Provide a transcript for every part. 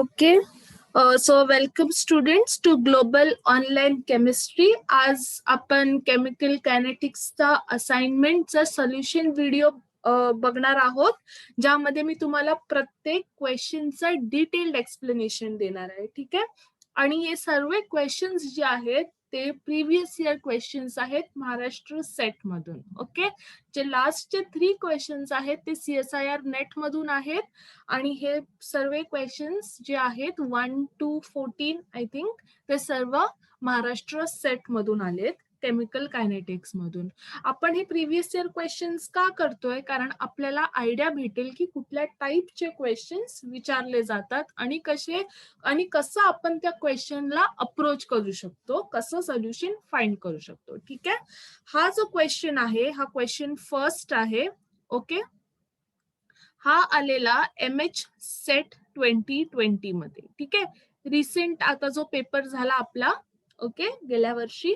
Okay. So welcome students to Global Online Chemistry. आज आपण chemical कायनेटिक्सचा असाइनमेंटचा solution video बघणार आहोत, ज्यामध्ये मी तुम्हाला प्रत्येक क्वेश्चनचा डिटेल्ड एक्सप्लेनेशन देणार आहे. ठीक आहे. आणि हे सर्व क्वेश्चन्स जे आहेत ते प्रिव्हियस इयर क्वेश्चन्स आहेत महाराष्ट्र सेट मधून. ओके. जे लास्टचे 3 क्वेश्चन्स आहेत ते CSIR नेट मधून आहेत आणि हे सर्व क्वेश्चन्स जे आहेत 1 to 14 आय थिंक ते सर्व महाराष्ट्र सेट मधून आलेत, केमिकल कायनेटिक्स मधून. आपण हे प्रिव्हियस इयर क्वेश्चन्स का करतोय? कारण आपल्याला आयडिया भेटेल की कुठल्या टाईपचे क्वेश्चन्स विचारले जातात आणि कसं आपण त्या क्वेश्चनला अप्रोच करू शकतो, कसं सोल्युशन फाइंड करू शकतो. ठीक आहे. हा जो क्वेश्चन आहे हा क्वेश्चन फर्स्ट आहे. ओके. हा आलेला MH सेट 2020 मध्ये. ठीक आहे. रिसेंट आता जो पेपर झाला आपला, ओके, गेल्या वर्षी,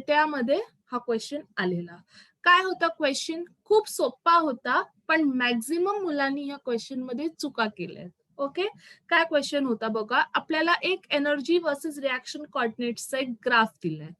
त्यामध्ये हा क्वेश्चन आलेला. काय होता क्वेश्चन? खूप सोपा होता, पण मॅक्झिमम मुलांनी या क्वेश्चन मध्ये चुका केल्या. ओके. काय क्वेश्चन होता बघा. आपल्याला एक एनर्जी वर्सेस रिएक्शन कोऑर्डिनेट्सचा एक ग्राफ दिलाय.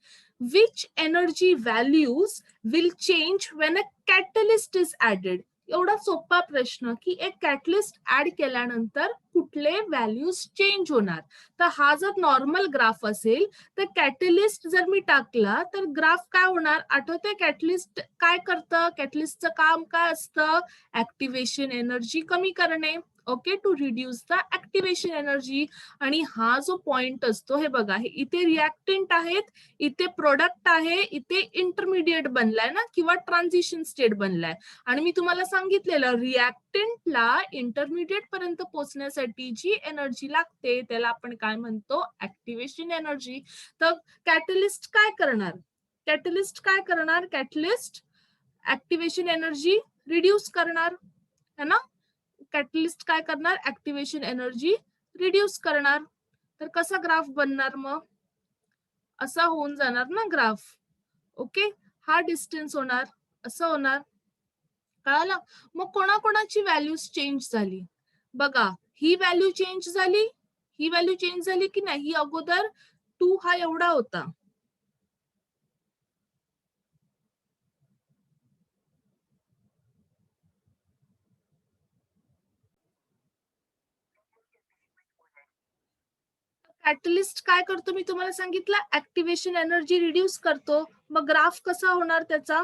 Which energy values will change when a catalyst is added? एवढा सोपा प्रश्न की एक कॅटलिस्ट ऍड केल्यानंतर कुठले व्हॅल्यूज चेंज होणार. तर हा जर नॉर्मल ग्राफ असेल तर कॅटलिस्ट जर मी टाकला तर ग्राफ काय होणार? आठवते कॅटलिस्ट काय करतं? कॅटलिस्टचं काम काय असतं? ऍक्टिव्हेशन एनर्जी कमी करणे. Okay. To reduce the activation energy. आणि हा जो पॉइंट असतो, हे बघा, हे इथे रिएक्टंट आहेत, इथे प्रोडक्ट आहे, इथे इंटरमिडिएट बनलाय ना, किंवा ट्रान्झिशन स्टेट बनलाय. आणि मी तुम्हाला सांगितलेलं रिएक्टंटला इंटरमिडिएट पर्यंत पोहोचण्यासाठी जी एनर्जी लागते त्याला आपण काय म्हणतो? Activation energy. तर कॅटलिस्ट काय करणार? कॅटलिस्ट ऍक्टिव्हेशन एनर्जी रिड्यूस करणार है ना. कॅटलिस्ट काय करणार? ऍक्टिव्हेशन एनर्जी रिड्यूस करणार. तर कसा ग्राफ बनणार? मग असा होऊन जाणार ना ग्राफ. ओके. हा डिस्टन्स होणार, असं होणार. कळालं? मग कोणाकोणाची व्हॅल्यूज चेंज झाली बघा. ही व्हॅल्यू चेंज झाली की नाही? ही अगोदर 2 हा एवढा होता. कॅटलिस्ट काय करतो मी तुम्हाला सांगितलं? ऍक्टिव्हेशन एनर्जी रिड्यूस करतो. मग ग्राफ कसा होणार त्याचा?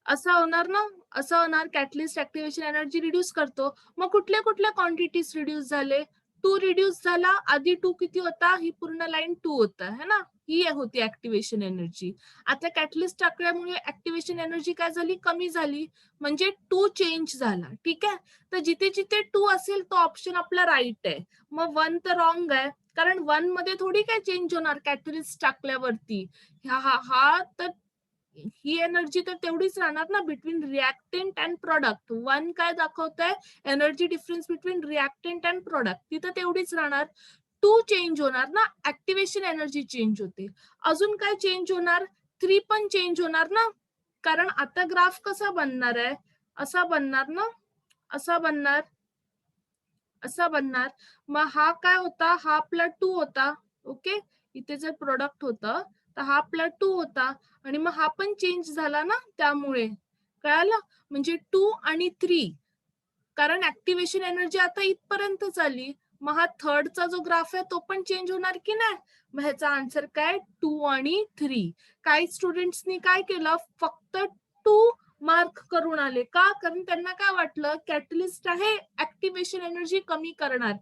असा होणार ना, असं होणार. कॅटलिस्ट ऍक्टिव्हेशन एनर्जी रिड्यूस करतो. मग कुठल्या कुठल्या क्वांटिटीज रिड्यूस झाले? 2 रिड्यूस झाला. आधी 2 किती होता? ही पूर्ण लाईन 2 होता है ना. ही होती ऍक्टिव्हेशन एनर्जी. आता कॅटलिस्ट टाकल्यामुळे ऍक्टिव्हेशन एनर्जी काय झाली? कमी झाली. म्हणजे 2 चेंज झाला. ठीक आहे. तर जिथे जिथे 2 असेल तो ऑप्शन आपला राईट आहे. मग 1 तर रॉंग आहे, कारण 1 मध्ये थोडी काय चेंज होणार कॅटलिस्ट टाकल्यावरती. हा तर ही एनर्जी तर तेवढीच राहणार ना बिटवीन रिएक्टंट अँड प्रोडक्ट. 1 काय दाखवतंय? Energy difference between reactant and product. तिथं तेवढीच राहणार. 2 चेंज होणार ना, ऍक्टिव्हेशन एनर्जी चेंज होते. अजून काय चेंज होणार? 3 पण चेंज होणार ना, कारण आता ग्राफ कसा बनणार आहे? असा बनणार ना, असा बनणार. मग हा काय होता? हा आपला 2 होता. ओके. इथे जर प्रोडक्ट होतं तर हा आपला 2 होता आणि मग हा पण चेंज झाला ना, त्यामुळे. कळालं? म्हणजे 2 आणि 3, कारण ऍक्टिव्हेशन एनर्जी आता इथपर्यंत आली. मग हा थर्डचा जो ग्राफ आहे तो पण चेंज होणार की नाही? मग ह्याचा आन्सर काय? 2 आणि 3. काही स्टुडंट्सनी काय केलं? फक्त 2 मार्क करून आले. का? कारण त्यांना काय वाटलं? कॅटलिस्ट आहे, ऍक्टिव्हेशन एनर्जी कमी करणार.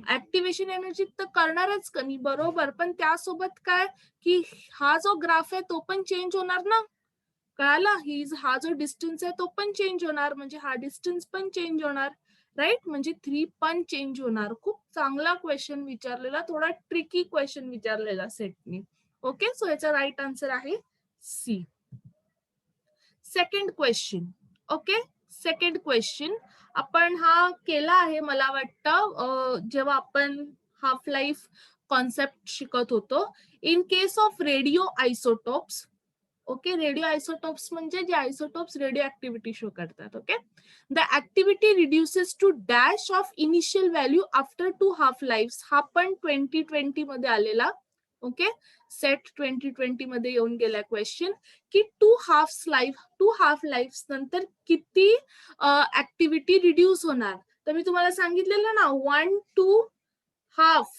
ऍक्टिव्हेशन एनर्जी तर करणारच कमी, बरोबर, पण त्यासोबत काय की हा जो ग्राफ आहे तो पण चेंज होणार ना. कळाला? हा जो डिस्टन्स आहे तो पण चेंज होणार, म्हणजे हा डिस्टन्स पण चेंज होणार. राईट. म्हणजे 3 पण चेंज होणार. खूप चांगला क्वेश्चन विचारलेला, थोडा ट्रिकी क्वेश्चन विचारलेला सेटनी. ओके. सो याचा राईट आन्सर आहे C. Second question. Okay. Second question आपण हा केला आहे मला वाटतं जेव्हा आपण हाफ लाईफ कॉन्सेप्ट शिकत होतो. In case of radio isotopes, okay, radio isotopes म्हणजे जे आयसोटोप्स रेडिओ ऍक्टिव्हिटी शो करतात. Okay, the activity reduces to dash of initial value after 2 half lives. हा पण 2020 मध्ये आलेला. ओके, सेट 2020 मध्ये येऊन गेला क्वेश्चन की टू हाफ लाईफ नंतर किती ऍक्टिव्हिटी रिड्यूस होणार. तर मी तुम्हाला सांगितलेलं ना 1 to हाफ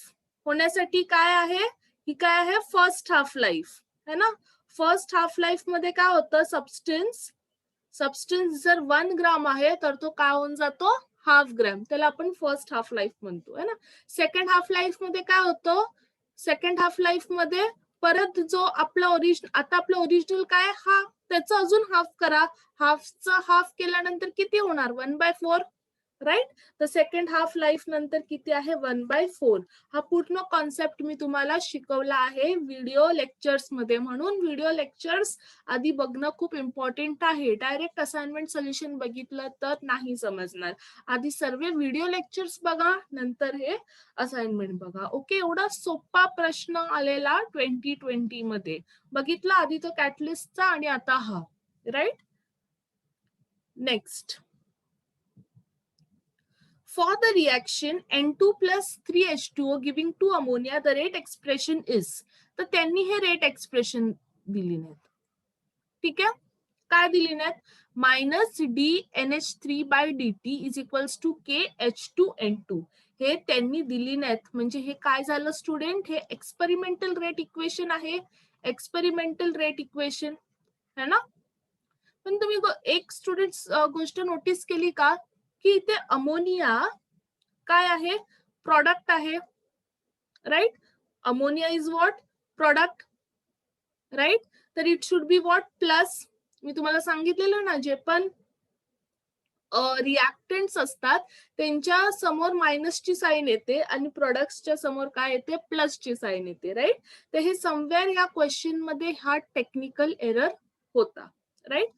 होण्यासाठी काय आहे, ही काय आहे फर्स्ट हाफ लाईफ है ना. फर्स्ट हाफ लाईफ मध्ये काय होतं, सबस्टन्स जर 1 ग्राम आहे तर तो काय होऊन जातो हाफ ग्रॅम, त्याला आपण फर्स्ट हाफ लाईफ म्हणतो है ना. सेकंड हाफ लाईफ मध्ये काय होतं, सेकंड हाफ लाईफ मध्ये परत जो आपला आता आपलं ओरिजिनल काय हा त्याचं अजून हाफ करा, हाफचं हाफ केल्यानंतर किती होणार 1/4 राईट. तर सेकंड हाफ लाईफ नंतर किती आहे 1/4. हा पूर्ण कॉन्सेप्ट मी तुम्हाला शिकवला आहे व्हिडिओ लेक्चर्स मध्ये, म्हणून व्हिडिओ लेक्चर्स आधी बघणं खूप इम्पॉर्टंट आहे. डायरेक्ट असाइनमेंट सोल्युशन बघितलं तर नाही समजणार. आधी सर्व व्हिडिओ लेक्चर्स बघा, नंतर हे असाइनमेंट बघा. ओके, एवढा सोपा प्रश्न आलेला 2020 मध्ये बघितला आधी तो कॅटलिस्टचा आणि आता हा. Right, next. For the reaction N2 plus 3H2O giving 2 ammonia, the rate expression is. तर त्यांनी हे रेट एक्सप्रेशन दिली नाहीत. ठीक आहे, काय दिली नाहीत, -dNH3/dt is equals to KH2N2. हे त्यांनी दिली नाहीत. म्हणजे हे काय झालं स्टुडंट, हे एक्सपेरिमेंटल रेट इक्वेशन आहे, एक्सपेरिमेंटल रेट इक्वेशन है ना. पण तुम्ही एक स्टुडंट गोष्ट नोटीस केली का की इथे अमोनिया काय आहे, प्रोडक्ट आहे. Right, ammonia is what, product. Right, तर it should be what plus. मी तुम्हाला सांगितलेलं ना जे पण रिॲक्टंट्स असतात त्यांच्या समोर मायनसची साईन येते आणि प्रोडक्ट्सच्या समोर काय येते प्लसची साईन येते. राईट, तर हे समवेअर या क्वेश्चन मध्ये हा टेक्निकल एरर होता. राईट,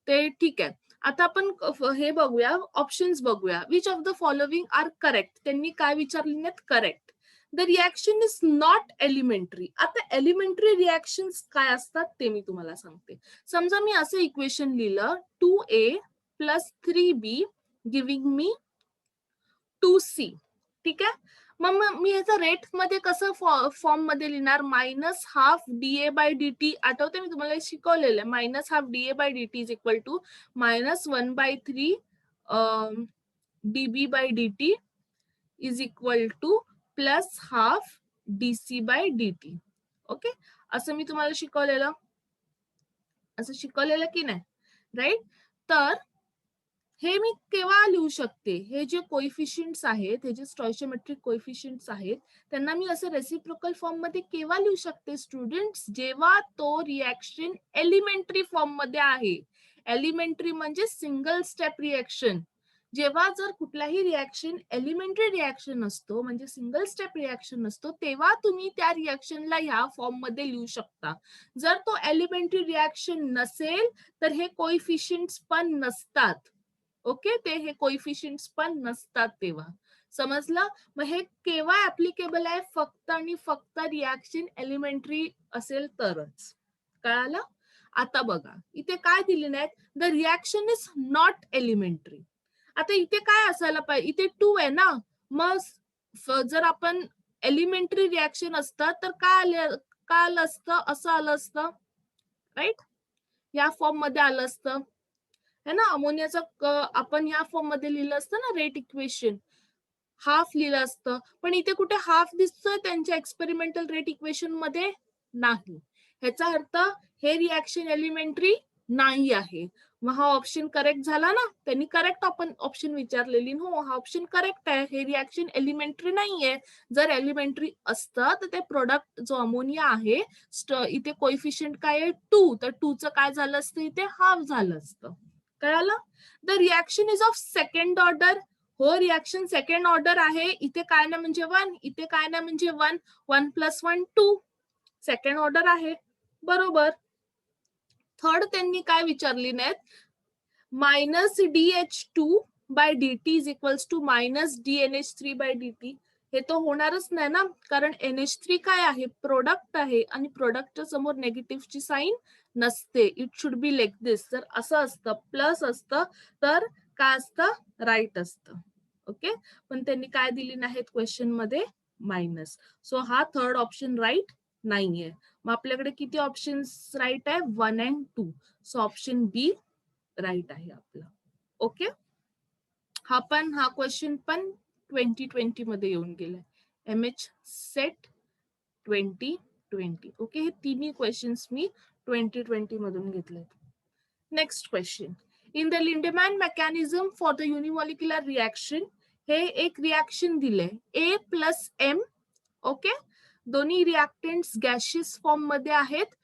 ते ठीक आहे. आता आपण हे बघूया, ऑप्शन्स बघूया. Which of the following are correct. त्यांनी काय विचारले नाहीत, correct. The reaction is not elementary. आता एलिमेंटरी रिॲक्शन्स काय असतात ते मी तुम्हाला सांगते. समजा मी असं इक्वेशन लिहिलं 2A प्लस 3B गिव्हिंग मी 2C. ठीक आहे, मग मी ह्याचा रेट मध्ये कसं फॉर्म मध्ये लिहिणार, -12 आठवते मी तुम्हाला शिकवलेलं आहे. -12 is equal to -1/3 dB/dt is equal to +12 dC/dt. Okay, असं मी तुम्हाला शिकवलेलं, असं शिकवलेलं की नाही. राईट, तर हे मी केव्हा लिहू शकते, हे जे कोइफिशियंट्स आहेत, हे जे स्टॉइचियोमेट्रिक कोइफिशियंट्स आहेत त्यांना मी असं रेसिप्रोकल फॉर्म मध्ये केव्हा लिहू शकते स्टुडंट्स, जेव्हा तो रिॲक्शन एलिमेंटरी फॉर्म मध्ये आहे. एलिमेंटरी म्हणजे सिंगल स्टेप रिॲक्शन. जेव्हा जर कुठलाही रिॲक्शन एलिमेंटरी रिॲक्शन असतो म्हणजे सिंगल स्टेप रिॲक्शन असतो, तेव्हा तुम्ही त्या रिॲक्शनला ह्या फॉर्म मध्ये लिहू शकता. जर तो एलिमेंटरी रिॲक्शन नसेल तर हे कोइफिशियंट्स पण नसतात. ओके, ते हे कोइफिशियंट्स पण नसतात तेव्हा. समजलं. मग हे केव्हा ऍप्लिकेबल आहे, फक्त आणि फक्त रिॲक्शन एलिमेंटरी असेल तरच. कळालं. आता बघा इथे काय दिले नाहीत, the reaction is not elementary. आता इथे काय असायला पाहिजे, इथे 2 आहे ना, मग जर आपण एलिमेंटरी रिॲक्शन असतं तर काय आलं असतं, असं आलं असतं. राईट, या फॉर्म मध्ये आलं असतं है ना. अमोनियाचं आपण या फॉर्म मध्ये लिहिलं असतं ना रेट इक्वेशन, हाफ लिहिलं असतं. पण इथे कुठे हाफ दिसतोय त्यांच्या एक्सपेरिमेंटल रेट इक्वेशन मध्ये, नाही. ह्याचा अर्थ हे रिॲक्शन एलिमेंटरी नाही आहे. मग हा ऑप्शन करेक्ट झाला ना, त्यांनी करेक्ट ऑप्शन विचारलेली. हो, हा ऑप्शन करेक्ट आहे, हे रिॲक्शन एलिमेंटरी नाहीये. जर एलिमेंटरी असतं तर ते प्रोडक्ट जो अमोनिया आहे इथे कोइफिशियंट काय आहे 2, तर 2चं काय झालं असतं इथे हाफ झालं असतं. कळालं. The reaction is of second order. हो, रिॲक्शन सेकंड ऑर्डर आहे. इथे काय ना म्हणजे 1, इथे काय ना म्हणजे 1, 1 + 1 2, सेकंड ऑर्डर आहे. बरोबर. थर्ड त्यांनी काय विचारली नाहीत, -dH2/dt is equals to -dNH3/dt. हे तो होणारच नाही ना, कारण NH3 काय आहे, प्रोडक्ट आहे आणि प्रोडक्टच्या समोर नेगेटिव्हची साईन नसते. इट शुड बी लाईक दिस. जर असं असतं प्लस असतं तर काय असतं, राईट असतं. ओके, पण त्यांनी काय दिली नाहीत क्वेश्चन मध्ये, मायनस. सो हा थर्ड ऑप्शन राईट नाहीये. मग आपल्याकडे किती ऑप्शन्स राईट आहे, 1 and 2. So option B right आहे आपला. ओके, हा क्वेश्चन पण 2020 मध्ये येऊन गेलाय, MH सेट 2020. ओके, हे तिन्ही क्वेश्चन्स मी 2020 मधून घेतलेत. Next question, in the Lindemann mechanism for the unimolecular reaction, हे एक रिॲक्शन दिलंय A+M. ओके, दोन्ही रिॲक्टंट्स गॅशियस फॉर्म मध्ये आहेत.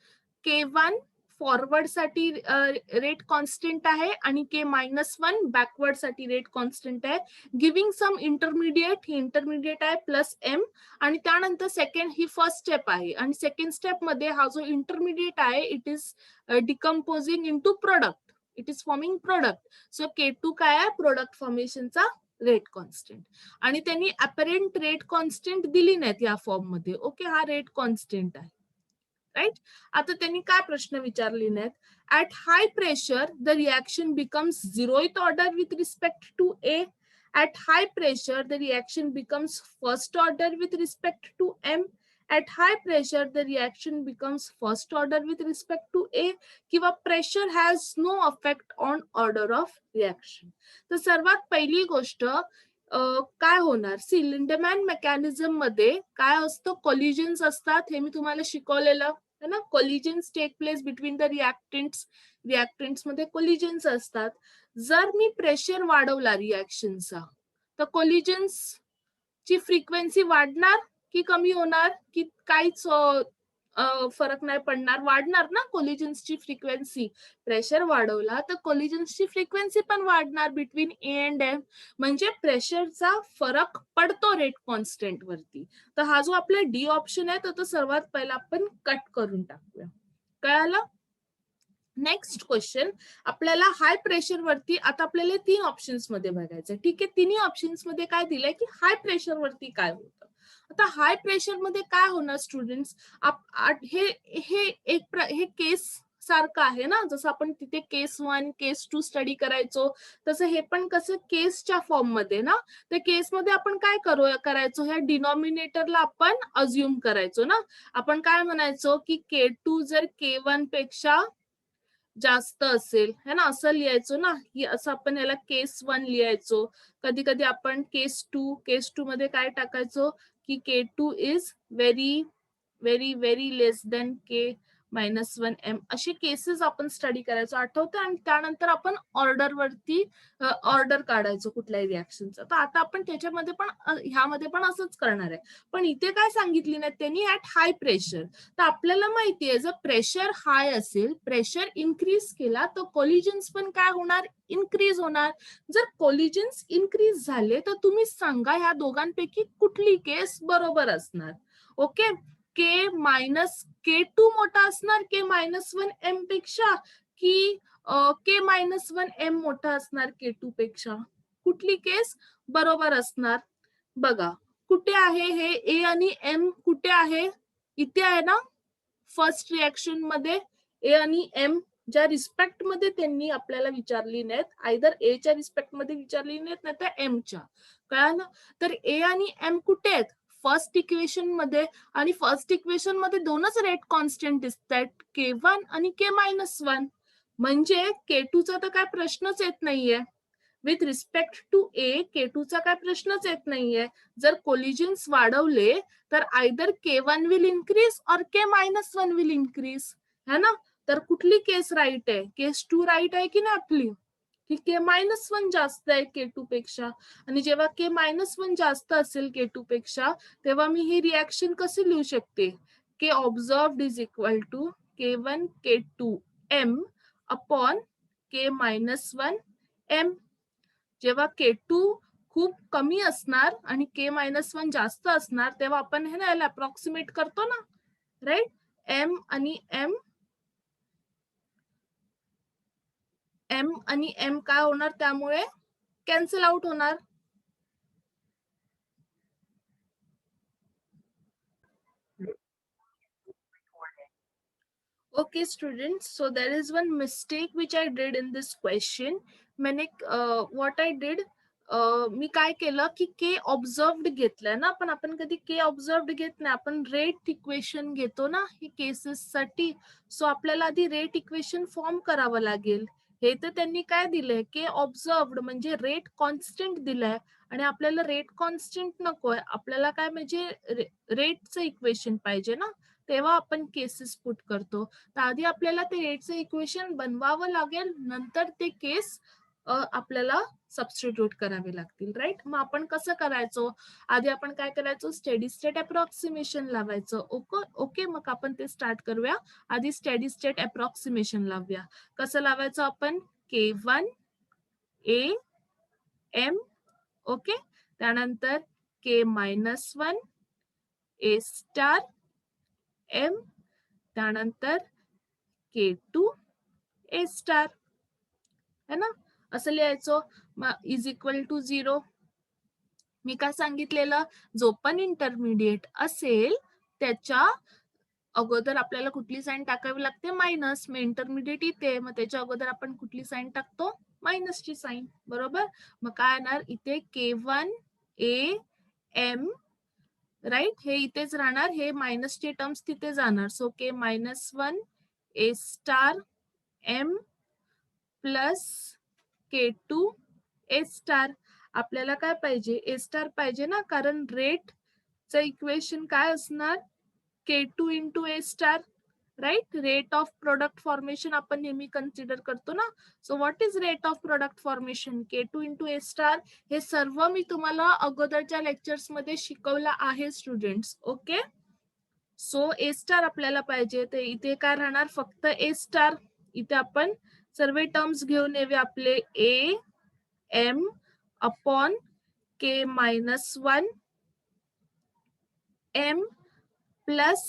K1 फॉरवर्ड साठी रेट कॉन्स्टंट आहे आणि K-1 बॅकवर्ड साठी रेट कॉन्स्टंट आहे. गिव्हिंग सम इंटरमिडिएट, ही इंटरमिडिएट आहे +M. आणि त्यानंतर सेकंड, ही फर्स्ट स्टेप आहे आणि सेकंड स्टेप मध्ये हा जो इंटरमिडिएट आहे it is decomposing into product, it is forming product. So K2 काय आहे, प्रोडक्ट फॉर्मेशनचा रेट कॉन्स्टंट. आणि त्यांनी अपरेंट रेट कॉन्स्टंट दिली नाहीत या फॉर्म मध्ये. ओके, हा रेट कॉन्स्टंट आहे, राईट. आता त्यांनी काय प्रश्न विचारले नाहीत, at high pressure the reaction becomes zeroth order with respect to A. At high pressure the reaction becomes first order with respect to M. At high pressure the reaction becomes first order with respect to A, किंवा pressure has no effect on order of reaction. तर सर्वात पहिली गोष्ट काय होणार, C लिंडेमॅन mechanism मध्ये काय असतं, कोलिजन्स असतात, हे मी तुम्हाला शिकवलेलं है ना. Collisions take place between the reactants मध्ये कोलिजन्स असतात. जर मी प्रेशर वाढवला रिॲक्शनचा तर कोलिजन्स ची फ्रिक्वेन्सी वाढणार की कमी होणार, की काहीच फरक नाही पडणार, वाढणार ना कोलिजन्सची फ्रिक्वेन्सी. प्रेशर वाढवला तर कोलिजन्सची फ्रिक्वेन्सी पण वाढणार बिटवीन ए अँड एम, म्हणजे प्रेशरचा फरक पडतो रेट कॉन्स्टंट वरती. तर हा जो आपला डी ऑप्शन आहे तो सर्वात पहिला आपण कट करून टाकूया. कळालं. नेक्स्ट क्वेश्चन, आपल्याला हाय प्रेशर वरती आता आपल्याला 3 ऑप्शन्स मध्ये बघायचं. ठीक आहे, तिन्ही ऑप्शन्स मध्ये काय दिलंय की हाय प्रेशर वरती काय होतं. आता हाय प्रेशर मध्ये काय होणार स्टुडंट्स, हे केस सारखं आहे ना, जसं आपण तिथे केस 1 केस 2 स्टडी करायचो, तसं हे पण कसं केसच्या फॉर्म मध्ये ना. तर केसमध्ये आपण काय करायचो, ह्या डिनॉमिनेटरला आपण अज्युम करायचो ना. आपण काय म्हणायचो की K2 जर K1 पेक्षा जास्त असेल है ना, असं लिहायचो ना, की असं आपण याला केस 1 लिहायचो. कधी कधी आपण केस 2 मध्ये काय टाकायचो की K2 is very very very less than K-1M, असे केसेस आपण स्टडी करायचो, आठवतं. आणि त्यानंतर आपण ऑर्डर वरती ऑर्डर काढायचो कुठल्याही रिॲक्शनचं. तर आता आपण त्याच्यामध्ये पण ह्यामध्ये पण असंच करणार आहे. पण इथे काय सांगितली नाही त्यांनी, ऍट हाय प्रेशर. तर आपल्याला माहितीये जर प्रेशर हाय असेल, प्रेशर इन्क्रीज केला तर कोलिजन्स पण काय होणार, इन्क्रीज होणार. जर कोलिजन्स इन्क्रीज झाले तर तुम्ही सांगा ह्या दोघांपैकी कुठली केस बरोबर असणार. ओके, K-2 मोठा असणार K-1M पेक्षा, की K-1M मोठा असणार K2 पेक्षा, कुठली केस बरोबर असणार. बघा कुठे आहे हे ए आणि एम, कुठे आहे, इथे आहे ना. फर्स्ट रिॲक्शन मध्ये ए आणि एम ज्या रिस्पेक्ट मध्ये त्यांनी आपल्याला विचारली नाहीत, आयदर ए च्या रिस्पेक्ट मध्ये विचारली नाहीत नाही तर एम च्या. कळालं. तर ए आणि एम कुठे आहेत, फर्स्ट इक्वेशन मध्ये. आणि फर्स्ट इक्वेशन मध्ये दोनच रेट कॉन्स्टंट दिसत आहेत, K1 आणि K-1. म्हणजे K2 चा तर काय प्रश्नच येत नाहीये. With respect to A K2 चा काय प्रश्नच येत नाहीये. जर कोलिजन्स वाढवले तर आयदर K1 विल इन्क्रीज और K-1 विल इन्क्रीज, है ना. तर कुठली केस राईट आहे, केस 2 राईट आहे की नाही आपली, की K-1 जास्त आहे K2 पेक्षा. आणि जेव्हा K-1 जास्त असेल K2 पेक्षा, तेव्हा मी ही रिॲक्शन कशी लिहू शकते, K observed is equal to K1 K2M upon K-1M. जेव्हा K2 खूप कमी असणार आणि K-1 जास्त असणार तेव्हा आपण हे ना याला अप्रॉक्सिमेट करतो ना, राईट. एम आणि एम काय होणार, त्यामुळे कॅन्सल आउट होणार. Okay, students. So there is one mistake which I did in this question. Maine what I did, मी काय केलं की के ऑब्झर्व्ड घेतलंय ना आपण कधी के ऑब्झर्व्ड घेत नाही, आपण रेट इक्वेशन घेतो ना ही केसेस साठी. सो आपल्याला आधी रेट इक्वेशन फॉर्म करावं लागेल. हे तर त्यांनी काय दिलंय, के ऑब्झर्व्ड म्हणजे रेट कॉन्स्टंट दिलाय आणि आपल्याला रेट कॉन्स्टंट नकोय, आपल्याला काय म्हणजे रेटचं इक्वेशन पाहिजे ना, तेव्हा आपण केसेस पुट करतो. तर आधी आपल्याला ते रेटचं इक्वेशन बनवावं लागेल, नंतर ते केस आपल्याला सबस्टिट्यूट करावे लागतील, राईट. मग आपण कसं करायचो, आधी आपण काय करायचो, स्टेडी स्टेट अप्रॉक्सिमेशन लावायचं. ओके, मग आपण ते स्टार्ट करूया. आधी स्टेडी स्टेट अप्रॉक्सिमेशन लावूया. कसं लावायचं आपण, K1 A M, ओके, त्यानंतर K-1 A स्टार M, त्यानंतर K2 A स्टार, है ना, असं लिहायचो. मग इज इक्वल टू 0. मी काय सांगितलेलं, जो पण इंटरमिडिएट असेल त्याच्या अगोदर आपल्याला कुठली साईन टाकावी लागते, मायनस. मग इंटरमिडिएट इथे, मग त्याच्या अगोदर आपण कुठली साईन टाकतो, मायनसची साईन, बरोबर. मग काय येणार इथे, K1 A M, राईट, हे इथेच राहणार, हे मायनसचे टर्म्स तिथे जाणार. So K-1 A star M plus K2 A star. आपल्याला काय पाहिजे, A स्टार पाहिजे ना, कारण रेटचं इक्वेशन काय असणार, K2 into A star, right. Rate of product formation आपण नेहमी कन्सिडर करतो ना. So what is rate of product formation, K2 into A star. हे सर्व मी तुम्हाला अगोदरच्या लेक्चर्स मध्ये शिकवलं आहे students, okay. So A star आपल्याला पाहिजे, तर इथे काय राहणार, फक्त ए स्टार. इथे आपण सर्व टर्म्स घेऊन येऊया आपले, A M upon K-1 M plus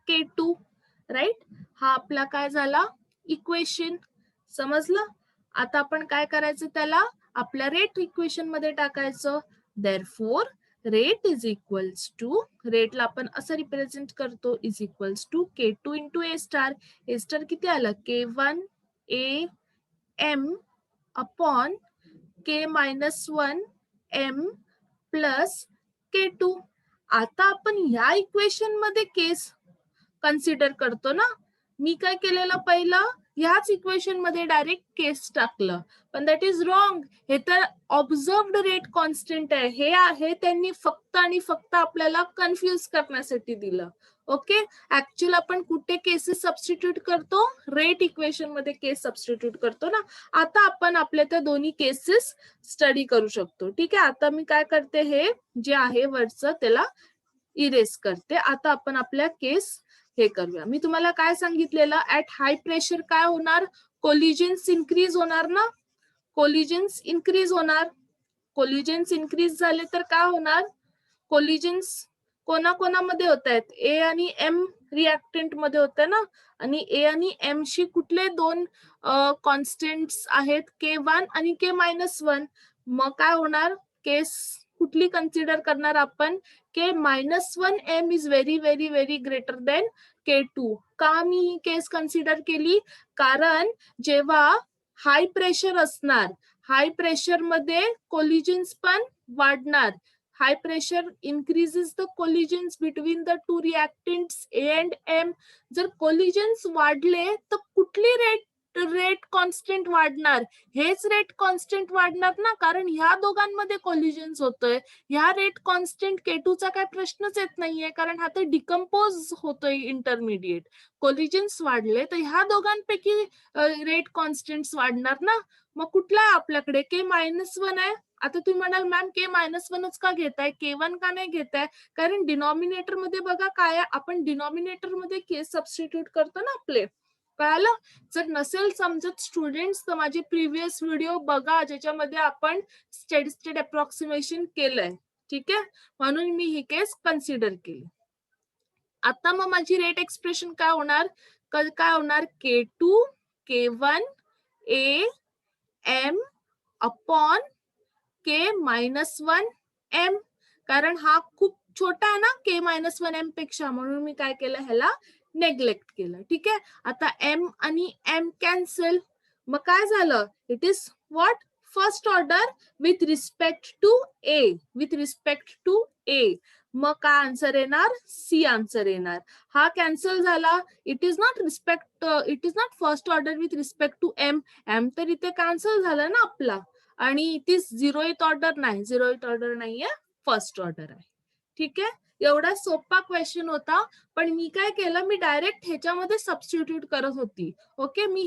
K2, right. हा आपला काय झाला इक्वेशन, समजलं. आता आपण काय करायचं, त्याला आपल्या रेट इक्वेशन मध्ये टाकायचं. Therefore rate is equals to, रेटला आपण असं रिप्रेझेंट करतो, is equals to K2 into A star. A star किती आलं, K1 A M upon K-1 M plus K2. आता आपण या इक्वेशन मध्ये केस कन्सिडर करतो ना. मी काय केलेलं, पहिलं ह्याच इक्वेशन मध्ये डायरेक्ट केस टाकलं, पण दॅट इज रॉंग. हे तर ऑब्झर्व्ड रेट कॉन्स्टंट आहे, हे आहे त्यांनी फक्त आणि फक्त आपल्याला कन्फ्युज करण्यासाठी दिलं. ओके, ऍक्च्युअल आपण कुठे केसेस सबस्टिट्यूट करतो, रेट इक्वेशन मध्ये केस सबस्टिट्यूट करतो ना. आता आपण आपल्या त्या दोन्ही केसेस स्टडी करू शकतो, ठीक आहे. आता मी काय करते, हे जे आहे वरचं त्याला इरेज करते. आता आपण आपल्या केस हे करूया. मी तुम्हाला काय सांगितलेलं, ऍट हाय प्रेशर काय होणार, कोलिजन्स इन्क्रीज होणार ना, कोलिजन्स इन्क्रीज होणार. कोलिजन्स इन्क्रीज झाले तर काय होणार, कोलिजन्स कोणाकोणामध्ये होत आहेत, ए आणि एम रिएक्टंट मध्ये होते ना, आणि ए आणि एम शी कुठले दोन कॉन्स्टंट्स आहेत, K1 आणि K-1. मग काय होणार, केस कुठली कन्सिडर करणार आपण, K-1 M is very very very greater than K2. का मी ही केस कन्सिडर केली, कारण जेव्हा हाय प्रेशर असणार, हाय प्रेशर मध्ये कोलिजन्स पण वाढणार. High pressure increases the collisions between the two reactants A and M. जर कोलिजन्स वाढले तर कुठली रेट कॉन्स्टंट वाढणार, हेच रेट कॉन्स्टंट वाढणार ना, कारण ह्या दोघांमध्ये कोलिजन्स होतोय. ह्या रेट कॉन्स्टंट K2 चा काय प्रश्नच येत नाहीये, कारण हा तर डिकम्पोज होतोय इंटरमिडिएट. कोलिजन्स वाढले तर ह्या दोघांपैकी रेट कॉन्स्टंट्स वाढणार ना. मग कुठला आहे आपल्याकडे, K-1 आहे. आता तुम्ही म्हणाल, मॅम K-1च का घेताय, K1 का नाही घेताय, कारण डिनॉमिनेटर मध्ये बघा काय, आपण डिनॉमिनेटर मध्ये केस सबस्टिट्यूट करतो ना आपले, कळालं. जर नसेल समजत स्टुडंट्स तर माझे प्रिव्हियस व्हिडिओ बघा, ज्याच्यामध्ये आपण स्टेडी स्टेट अप्रॉक्सिमेशन केलंय, ठीक आहे. म्हणून मी ही केस कन्सिडर केली. आता मग माझी रेट एक्सप्रेशन काय होणार, काय होणार, K2 K1 A M upon K-1 M, कारण हा खूप छोटा आहे ना K-1 M पेक्षा, म्हणून मी काय केलं, ह्याला नेग्लेक्ट केलं. ठीक आहे, आता एम आणि एम कॅन्सल, मग काय झालं, it is what, first order with respect to A, with respect to A. मग काय आन्सर येणार, सी आन्सर येणार. हा कॅन्सल झाला, it is not respect, it is not first order with respect to M, M तर इथे cancel झाला ना आपला, आणि इट इज झिरोथ ऑर्डर, नाही झिरोथ ऑर्डर नाहीये, फर्स्ट ऑर्डर आहे. ठीक आहे, एवढा सोपा क्वेश्चन होता, पण मी काय केलं, मी डायरेक्ट ह्याच्यामध्ये सबस्टिट्यूट करत होती. ओके, मी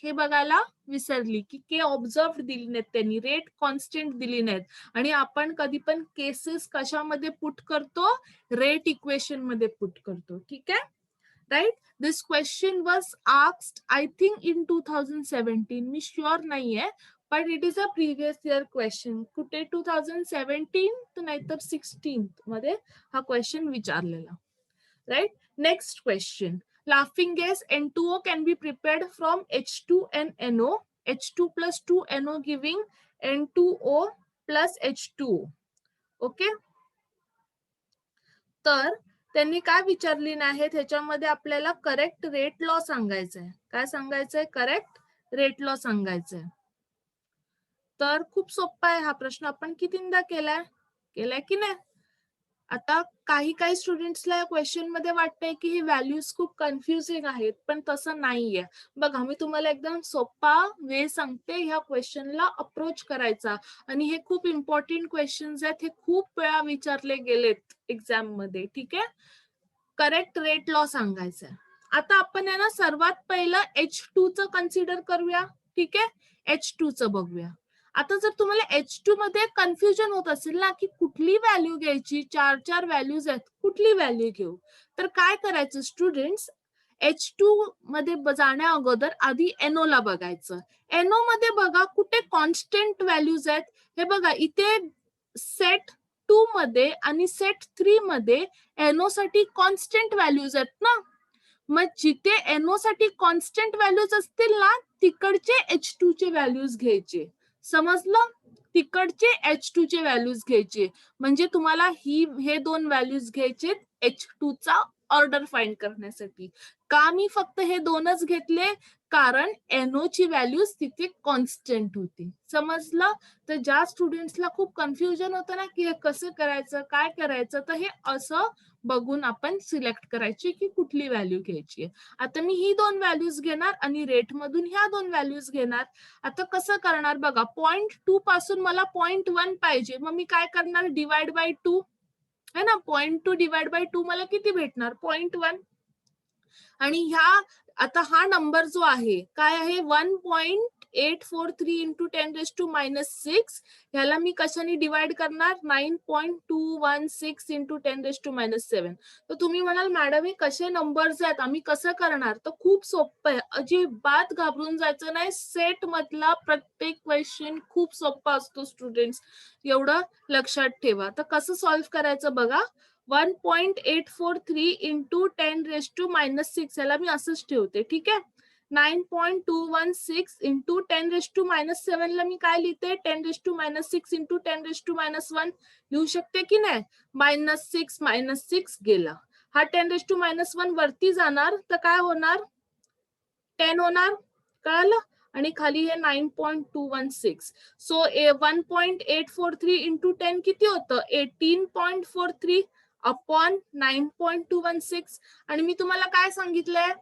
हे बघायला विसरली की के ऑब्झर्व दिली नाहीत त्यांनी, रेट कॉन्स्टंट दिली नाहीत, आणि आपण कधी पण केसेस कशामध्ये पुट करतो, रेट इक्वेशन मध्ये पुट करतो. ठीक आहे, right. This question was asked I think in 2017, मी शुअर नाहीये, but it is a previous year question. कुठे 2017 नाहीतर 16 मध्ये हा क्वेश्चन विचारलेला. Right, next question. Laughing gas N2O can be prepared from H2 and NO, H2 plus 2NO giving N2O plus H2O. Okay, तर त्यांनी काय विचारली नाही, त्याच्यामध्ये आपल्याला करेक्ट रेट लॉ सांगायचंय. काय सांगायचंय, करेक्ट रेट लॉ सांगायचंय. तर खूप सोपा आहे हा प्रश्न, आपण कितींदा केलाय की नाही. आता काही स्टुडंट्सला या क्वेश्चन मध्ये वाटतंय की हे व्हॅल्यूज खूप कन्फ्युजिंग आहेत, पण तसं नाहीये. बघा, मी तुम्हाला एकदम सोपा वे सांगते ह्या क्वेश्चनला अप्रोच करायचा, आणि हे खूप इम्पॉर्टंट क्वेश्चन्स आहेत, हे खूप वेळा विचारले गेलेत एक्झाम मध्ये. ठीक आहे, करेक्ट रेट लॉ सांगायचा. आता आपण आहे ना सर्वात पहिलं H2 च कन्सिडर करूया. ठीक आहे, H2 च बघूया. आता जर तुम्हाला H2 मध्ये कन्फ्युजन होत असेल ना की कुठली व्हॅल्यू घ्यायची, 4 व्हॅल्यूज आहेत, कुठली व्हॅल्यू घेऊ, तर काय करायचं स्टुडंट्स, H2 मध्ये जाण्या अगोदर आधी NO ला बघायचं. NO मध्ये बघा कुठे कॉन्स्टंट व्हॅल्यूज आहेत. हे बघा, इथे सेट 2 मध्ये आणि सेट 3 मध्ये NO साठी कॉन्स्टंट व्हॅल्यूज आहेत ना. मग जिथे NO साठी कॉन्स्टंट व्हॅल्यूज असतील ना, तिकडचे H2 चे व्हॅल्यूज घ्यायचे. समजलं, तिकडचे H2 चे व्हॅल्यूज घ्यायचे. म्हणजे तुम्हाला हे दोन व्हॅल्यूज घ्यायचे H2 चा ऑर्डर फाइंड करण्यासाठी. का मी फक्त हे दोनच घेतले, कारण NO ची व्हॅल्यूज तिथे कॉन्स्टंट होती. समजलं. तर ज्या स्टुडंट्सला खूप कन्फ्युजन होतं ना की हे कसं करायचं, काय करायचं, तर हे असं बघून आपण सिलेक्ट करायची की कुठली व्हॅल्यू घ्यायची. आता मी ही दोन व्हॅल्यूज घेणार आणि रेट मधून ह्या दोन व्हॅल्यूज घेणार. आता कसं करणार बघा, 0.2 पासून मला 0.1 पाहिजे, मग मी काय करणार, डिवाइड बाय 2 है ना. 0.2 डिवाइड बाय 2 मला किती भेटणार, 0.1. आणि ह्या आता हा नंबर जो आहे काय आहे, 1.843 इंटू 10⁻⁻6, ह्याला मी कशाने डिवाइड करणार, 9.216 इंटू 10⁻⁻7. तर तुम्ही म्हणाल मॅडम हे कसे नंबर्स आहेत, आम्ही कसं करणार, तर खूप सोपं आहे, अजिबात घाबरून जायचं नाही. सेट मधला प्रत्येक क्वेश्चन खूप सोपा असतो स्टुडंट्स, एवढं लक्षात ठेवा. तर कसं सॉल्व्ह करायचं बघा, 1.843 इंटू 10⁻⁻6 याला मी असंच ठेवते. ठीक आहे, 9.216 इंटू 10⁻⁻7 ला मी काय लिहिते, 10⁻⁻6 इंटू 10⁻⁻1 लिहू शकते की नाही. -6 गेला, हा 10⁻⁻1 वरती जाणार तर काय होणार, 10 होणार, कळलं. आणि खाली हे 9.216. सो 1.843 इंटू 10 किती होतं, 18.43 अपॉन 9.216. आणि मी तुम्हाला काय सांगितलंय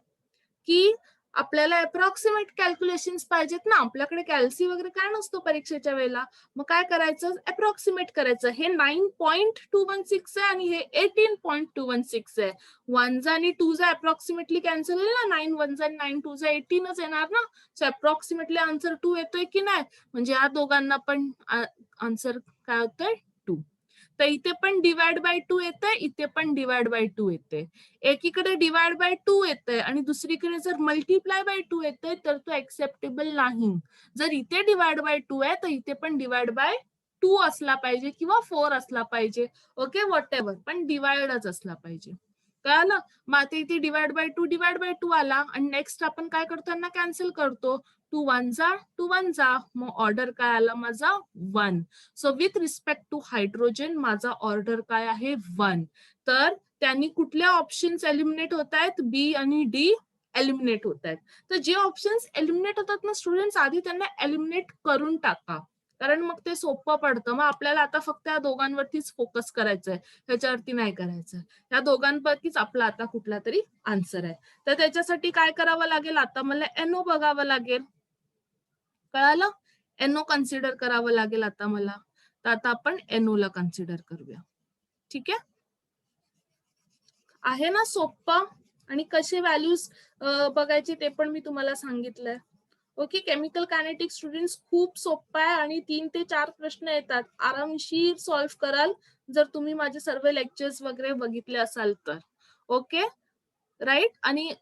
की आपल्याला अप्रॉक्सिमेट कॅल्क्युलेशन्स पाहिजेत ना, आपल्याकडे कॅल्सी वगैरे काय नसतो परीक्षेच्या वेळेला. मग काय करायचं, अप्रॉक्सिमेट करायचं. हे 9.216 आहे आणि हे 18.216 आहे. 1 आणि 2 अप्रॉक्सिमेटली कॅन्सल होईल ना, 9 1 आणि 9 2 18च येणार ना. सो अप्रॉक्सिमेटली आन्सर 2 येतोय की नाही, म्हणजे या दोघांना पण आन्सर काय होतंय, 2. तर इथे पण डिवाइड बाय 2 येतंय, इथे पण डिवाइड बाय 2 येते. एकीकडे डिवाइड बाय 2 येतंय आणि दुसरीकडे जर मल्टिप्लाय बाय 2 येतंय तर तो एक्सेप्टेबल नाही. जर इथे डिवाइड बाय 2 आहे तर इथे पण डिवाइड बाय 2 असला पाहिजे किंवा 4 असला पाहिजे. ओके, व्हॉट एव्हर, पण डिवाइडच असला पाहिजे. कळलं. मग आता इथे डिवाइड बाय 2 आला आणि नेक्स्ट आपण काय करतो, यांना कॅन्सल करतो. 2 1 जा 2 1 जा, मग ऑर्डर काय आला माझा, 1. So with respect two hydrogen माझा ऑर्डर काय आहे, 1. तर त्यांनी कुठल्या ऑप्शन्स एलिमिनेट होत आहेत, बी आणि डी एलिमिनेट होत आहेत. तर जे ऑप्शन्स एलिमिनेट होतात ना स्टुडंट्स, आधी त्यांना एलिमिनेट करून टाका, कारण मग ते सोपं पडतं. मग आपल्याला आता फक्त या दोघांवरतीच फोकस करायचंय, ह्याच्यावरती नाही करायचं. या दोघांपैकीच आपला आता कुठला तरी आन्सर आहे. तर त्याच्यासाठी काय करावं लागेल, आता मला एनओ बघावं लागेल. कळालं? एनओ कन्सिडर करावं लागेल आता मला. तर आता आपण एनओ ला कन्सिडर करूया. ठीक आहे ना सोपं? आणि कसे व्हॅल्यूज बघायचे ते पण मी तुम्हाला सांगितलंय. ओके, केमिकल कायनेटिक स्टुडंट्स खूप सोपं आहे आणि 3 ते 4 प्रश्न येतात, आरामशीर सॉल्व्ह कराल जर तुम्ही माझे सर्व लेक्चर्स वगैरे बघितले असाल तर. Okay right. आणि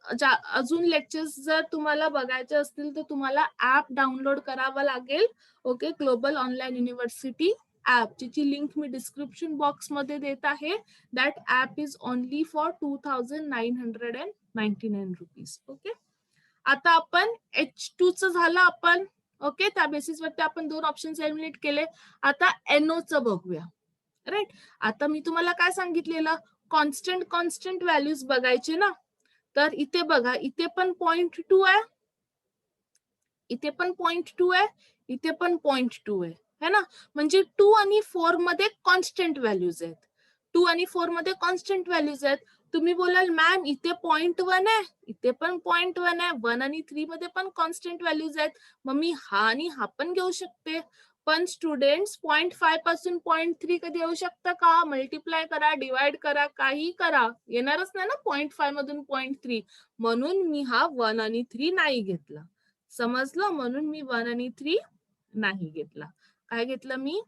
अजून लेक्चर्स जर तुम्हाला बघायचे असतील तर तुम्हाला ऍप डाउनलोड करावं लागेल. Okay, global online university app, जिची लिंक मी डिस्क्रिप्शन बॉक्स मध्ये देत आहे. That app is only for 2999 rupees. Okay, आता आपण H2 च झालं आपण. ओके, त्या बेसिसवरती आपण 2 ऑप्शन एलिमिनेट केले. आता NO च बघूया. राईट. आता मी तुम्हाला काय सांगितलेलं, कॉन्स्टंट व्हॅल्यूज बघायचे ना. तर इथे बघा, इथे पण 0.2 आहे, इथे पण 0.2 आहे, इथे पण 0.2 आहे, है ना. म्हणजे 2 आणि 4 मध्ये कॉन्स्टंट व्हॅल्यूज आहेत. 2 आणि 4 मध्ये कॉन्स्टंट व्हॅल्यूज आहेत. तुम्ही बोलाल मॅम इथे 0.1 आहे, इथे पण 0.1 आहे, 1 आणि 3 मध्ये पण कॉन्स्टंट व्हॅल्यूज आहेत, मग मी हा आणि हा पण घेऊ शकते. पण स्टुडंट्स 0.5 पासून 0.3 कधी येऊ शकतं का? मल्टिप्लाय करा, डिवाइड करा, काही करा, येणारच नाही ना 0.5 मधून 0.3. म्हणून मी हा 1 आणि 3 नाही घेतला. समजलं? म्हणून मी 1 आणि 3 नाही घेतला. काय घेतलं मी?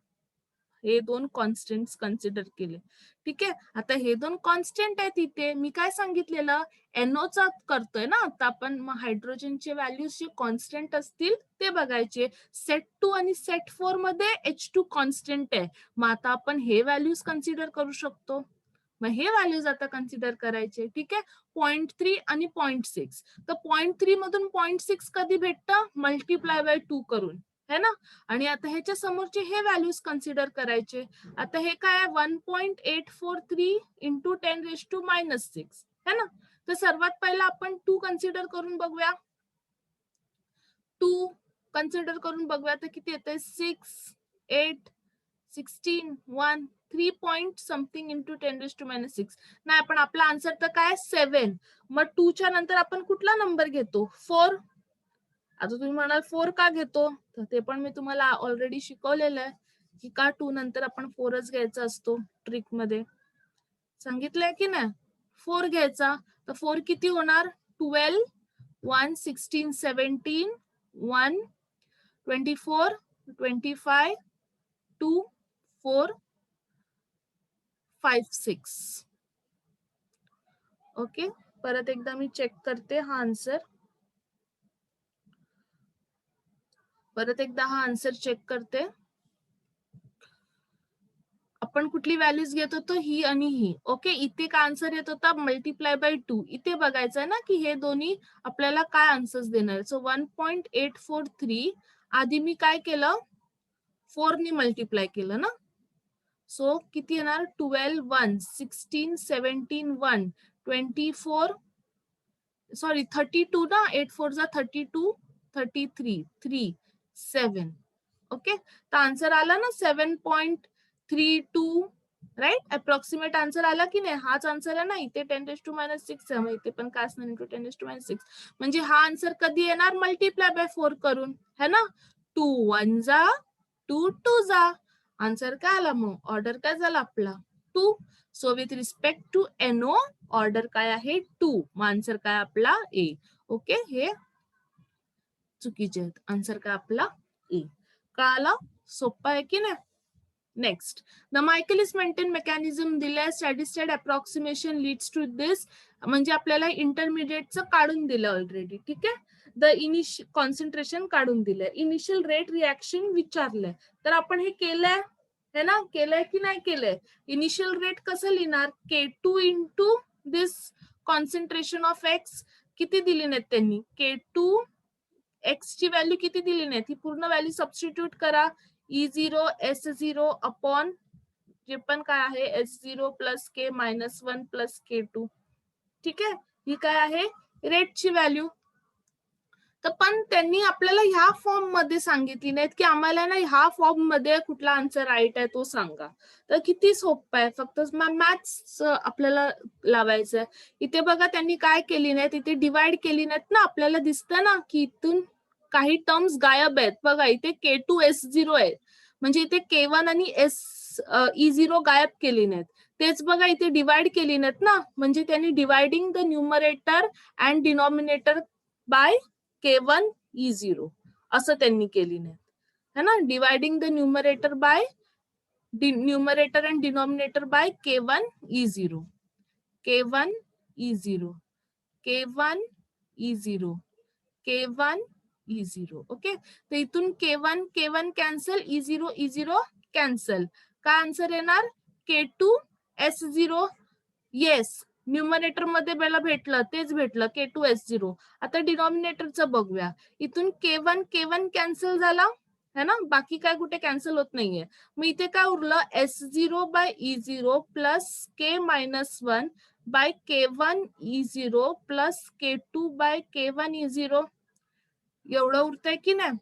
हे 2 कॉन्स्टंट्स कन्सिडर केले. ठीक आहे, आता हे 2 कॉन्स्टंट आहेत. इथे मी काय सांगितलेलं, NO चा करतोय ना आता आपण, मग हायड्रोजनचे व्हॅल्यूज जे कॉन्स्टंट असतील ते बघायचे. सेट 2 आणि सेट 4 मध्ये H2 कॉन्स्टंट आहे, मग आता आपण हे व्हॅल्यूज कन्सिडर करू शकतो. मग हे व्हॅल्यूज आता कन्सिडर करायचे. ठीक आहे, 0.3 आणि 0.6. तर 0.3 मधून 0.6 कधी भेटतं? मल्टिप्लाय बाय 2 करून, है ना. आणि आता ह्याच्या समोरचे हे व्हॅल्यूज कन्सिडर करायचे. आता हे काय आहे, 1.843 इंटू 10⁻⁻6, है ना. तर सर्वात पहिला आपण 2 कन्सिडर करून बघूया. 2 कन्सिडर करून बघूया तर किती येते, 6, 8, 16, 1, 3 पॉइंट समथिंग इंटू 10⁻⁻6. नाही, पण आपला आन्सर तर काय 7. मग 2 च्या नंतर आपण कुठला नंबर घेतो? 4. आता तुम्ही म्हणाल 4 का घेतो, तर ते पण मी तुम्हाला ऑलरेडी शिकवलेलं आहे की का 2 नंतर आपण 4च घ्यायचा असतो. ट्रिक मध्ये सांगितलंय की नाही, 4 घ्यायचा. तर 4 किती होणार, 12, 1, 16, 17, 1, 24, 25, 2, 4, 5, 6. ओके, परत एकदा मी चेक करते हा आन्सर. परत एकदा हा आन्सर चेक करते. आपण कुठली व्हॅल्यूज घेत होतो, ही आणि ही. ओके, इथे काय आन्सर येत होता, मल्टिप्लाय बाय 2. इथे बघायचं ना की हे दोन्ही आपल्याला काय आन्सर्स देणार. सो 1.843 आधी मी काय केलं, 4 ने मल्टिप्लाय केलं ना. सो किती येणार, 12, 1, 16, 17, 1, 24, सॉरी 32 ना, 8 4 जा 32, 33, 3, 7. ओके, तर आन्सर आला ना 7.32. राईट, अप्रॉक्सिमेट आन्सर आला की नाही, हाच आन्सर आहे ना. इथे 10⁻⁻6 आहे, मग इथे पण काय असणार, इंटू 10⁻⁻6. म्हणजे हा आन्सर कधी येणार, मल्टिप्लाय बाय 4 करून, है ना. 2 1 जा, 2 2 जा. आन्सर काय आला, मग ऑर्डर काय झाला आपला 2. So with respect to NO order काय आहे 2. मग आन्सर काय आपला ए. ओके, हे चुकीचे आहेत. आन्सर काय आपला ए. कळाला? सोपं आहे की नाही. Next, the Michaelis Menten mechanism दिलंय, steady state approximation leads to this. म्हणजे आपल्याला इंटरमिडिएटचं काढून दिलं ऑलरेडी. ठीक आहे, द इनिशियल कॉन्सन्ट्रेशन काढून दिलंय, इनिशियल रेट रिॲक्शन विचारलंय. तर आपण हे केलंय, है ना, केलंय की नाही केलंय. इनिशियल रेट कसं लिहिणार, K2 into this concentration of X. किती दिली नाहीत त्यांनी, K2 X ची व्हॅल्यू किती दिली नाही, ती पूर्ण व्हॅल्यू सबस्टिट्यूट करा. E0 S0 अपॉन जे पण काय आहे S0 plus K minus 1 plus K2. ठीक आहे, ही काय आहे रेटची व्हॅल्यू. तर पण त्यांनी आपल्याला ह्या फॉर्म मध्ये सांगितली नाहीत की आम्हाला ना ह्या फॉर्म मध्ये कुठला आन्सर राईट आहे तो सांगा. तर किती सोपं आहे, फक्त मॅथ्स आपल्याला लावायचं आहे. इथे बघा त्यांनी काय केली नाहीत, इथे डिवाइड केली नाहीत ना, आपल्याला दिसतं ना की इथून काही टर्म्स गायब आहेत. बघा इथे K2 S0 आहे, म्हणजे इथे K1 आणि E0 गायब केली नाहीत. तेच बघा इथे डिवाइड केली नाहीत ना, म्हणजे त्यांनी dividing the numerator and denominator by K1 E0 असं त्यांनी केली नाही है ना. Dividing the numerator bye numerator and denominator by K1 E0, K1 E0, K1 E0, K1 E0. Okay, तर इथून K1 K1 cancel, E0 E0 cancel. काय answer येणार K2 S0. येस, न्यूमरेटर मध्ये मला भेटलं, तेच भेटलं K2 S0. आता डिनॉमिनेटरचं बघूया. इथून K1 K1 कॅन्सल झाला है ना, बाकी काय कुठे कॅन्सल होत नाहीये. मग इथे काय उरलं S0 by E0 plus K minus 1 by K1 E0 plus K2 by K1 E0. एवढं उरतंय की नाही.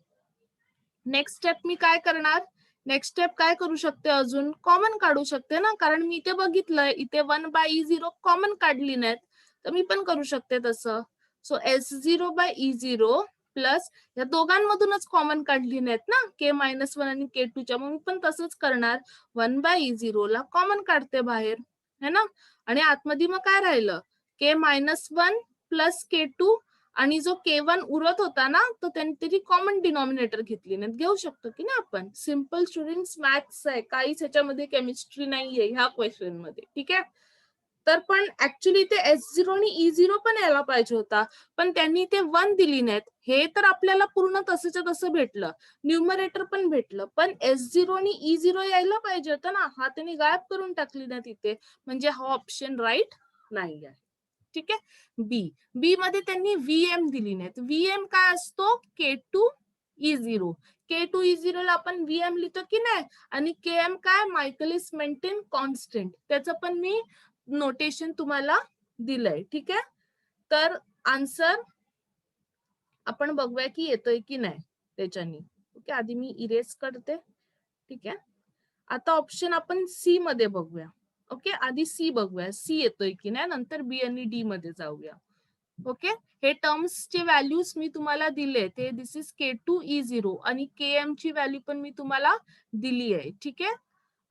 नेक्स्ट स्टेप मी काय करणार, नेक्स्ट स्टेप काय करू शकते, अजून कॉमन काढू शकते ना, कारण मी इथे बघितलंय इथे 1 बाय E0 कॉमन काढली नाहीत, तर मी पण करू शकते तसं. So S0 by E0 plus या दोघांमधूनच कॉमन काढली नाहीत ना K मायनस 1 आणि K2 च्या, मग मी पण तसंच करणार. 1 बाय E0 ला कॉमन काढते बाहेर है ना, आणि आतमध्ये मग काय राहिलं K मायनस 1 प्लस K2, आणि जो K1 उरत होता ना, तो त्यांनी तरी कॉमन डिनॉमिनेटर घेतली नाही. घेऊ शकतो की ना आपण. सिम्पल स्टुडंट्स, मॅथ्स आहे, काहीच ह्याच्यामध्ये केमिस्ट्री नाहीये ह्या क्वेश्चन मध्ये. ठीक आहे, तर पण ऍक्च्युली ते S0 आणि E0 पण यायला पाहिजे होता, पण त्यांनी ते 1 दिली नाहीत. हे तर आपल्याला पूर्ण तसंच्या तसं भेटलं, न्यूमरेटर पण भेटलं, पण S0 आणि E0 यायला पाहिजे होतं ना, हा त्यांनी गायब करून टाकली ना तिथे, म्हणजे हा ऑप्शन राईट नाही आहे. ठीक आहे, बी. बी मध्ये त्यांनी VM दिली नाहीत. VM काय असतो K2 E0. K2 E0 ला आपण VM लिहितो की नाही, आणि KM काय मायकलिस मेंटेन कॉन्स्टंट, त्याचं पण मी नोटेशन तुम्हाला दिलंय. ठीक आहे, तर आन्सर आपण बघूया की येतोय की नाही त्याच्यानी. ओके, आधी मी इरेज करते. ठीक आहे, आता ऑप्शन आपण सी मध्ये बघूया. ओके, आधी सी बघूया, सी येतोय की नाही, नंतर बी आणि डी मध्ये जाऊया. ओके, हे टर्म्सचे व्हॅल्यूज मी तुम्हाला दिले, ते दिस इज K2 E0 आणि KM ची व्हॅल्यू पण मी तुम्हाला दिली आहे. ठीक आहे,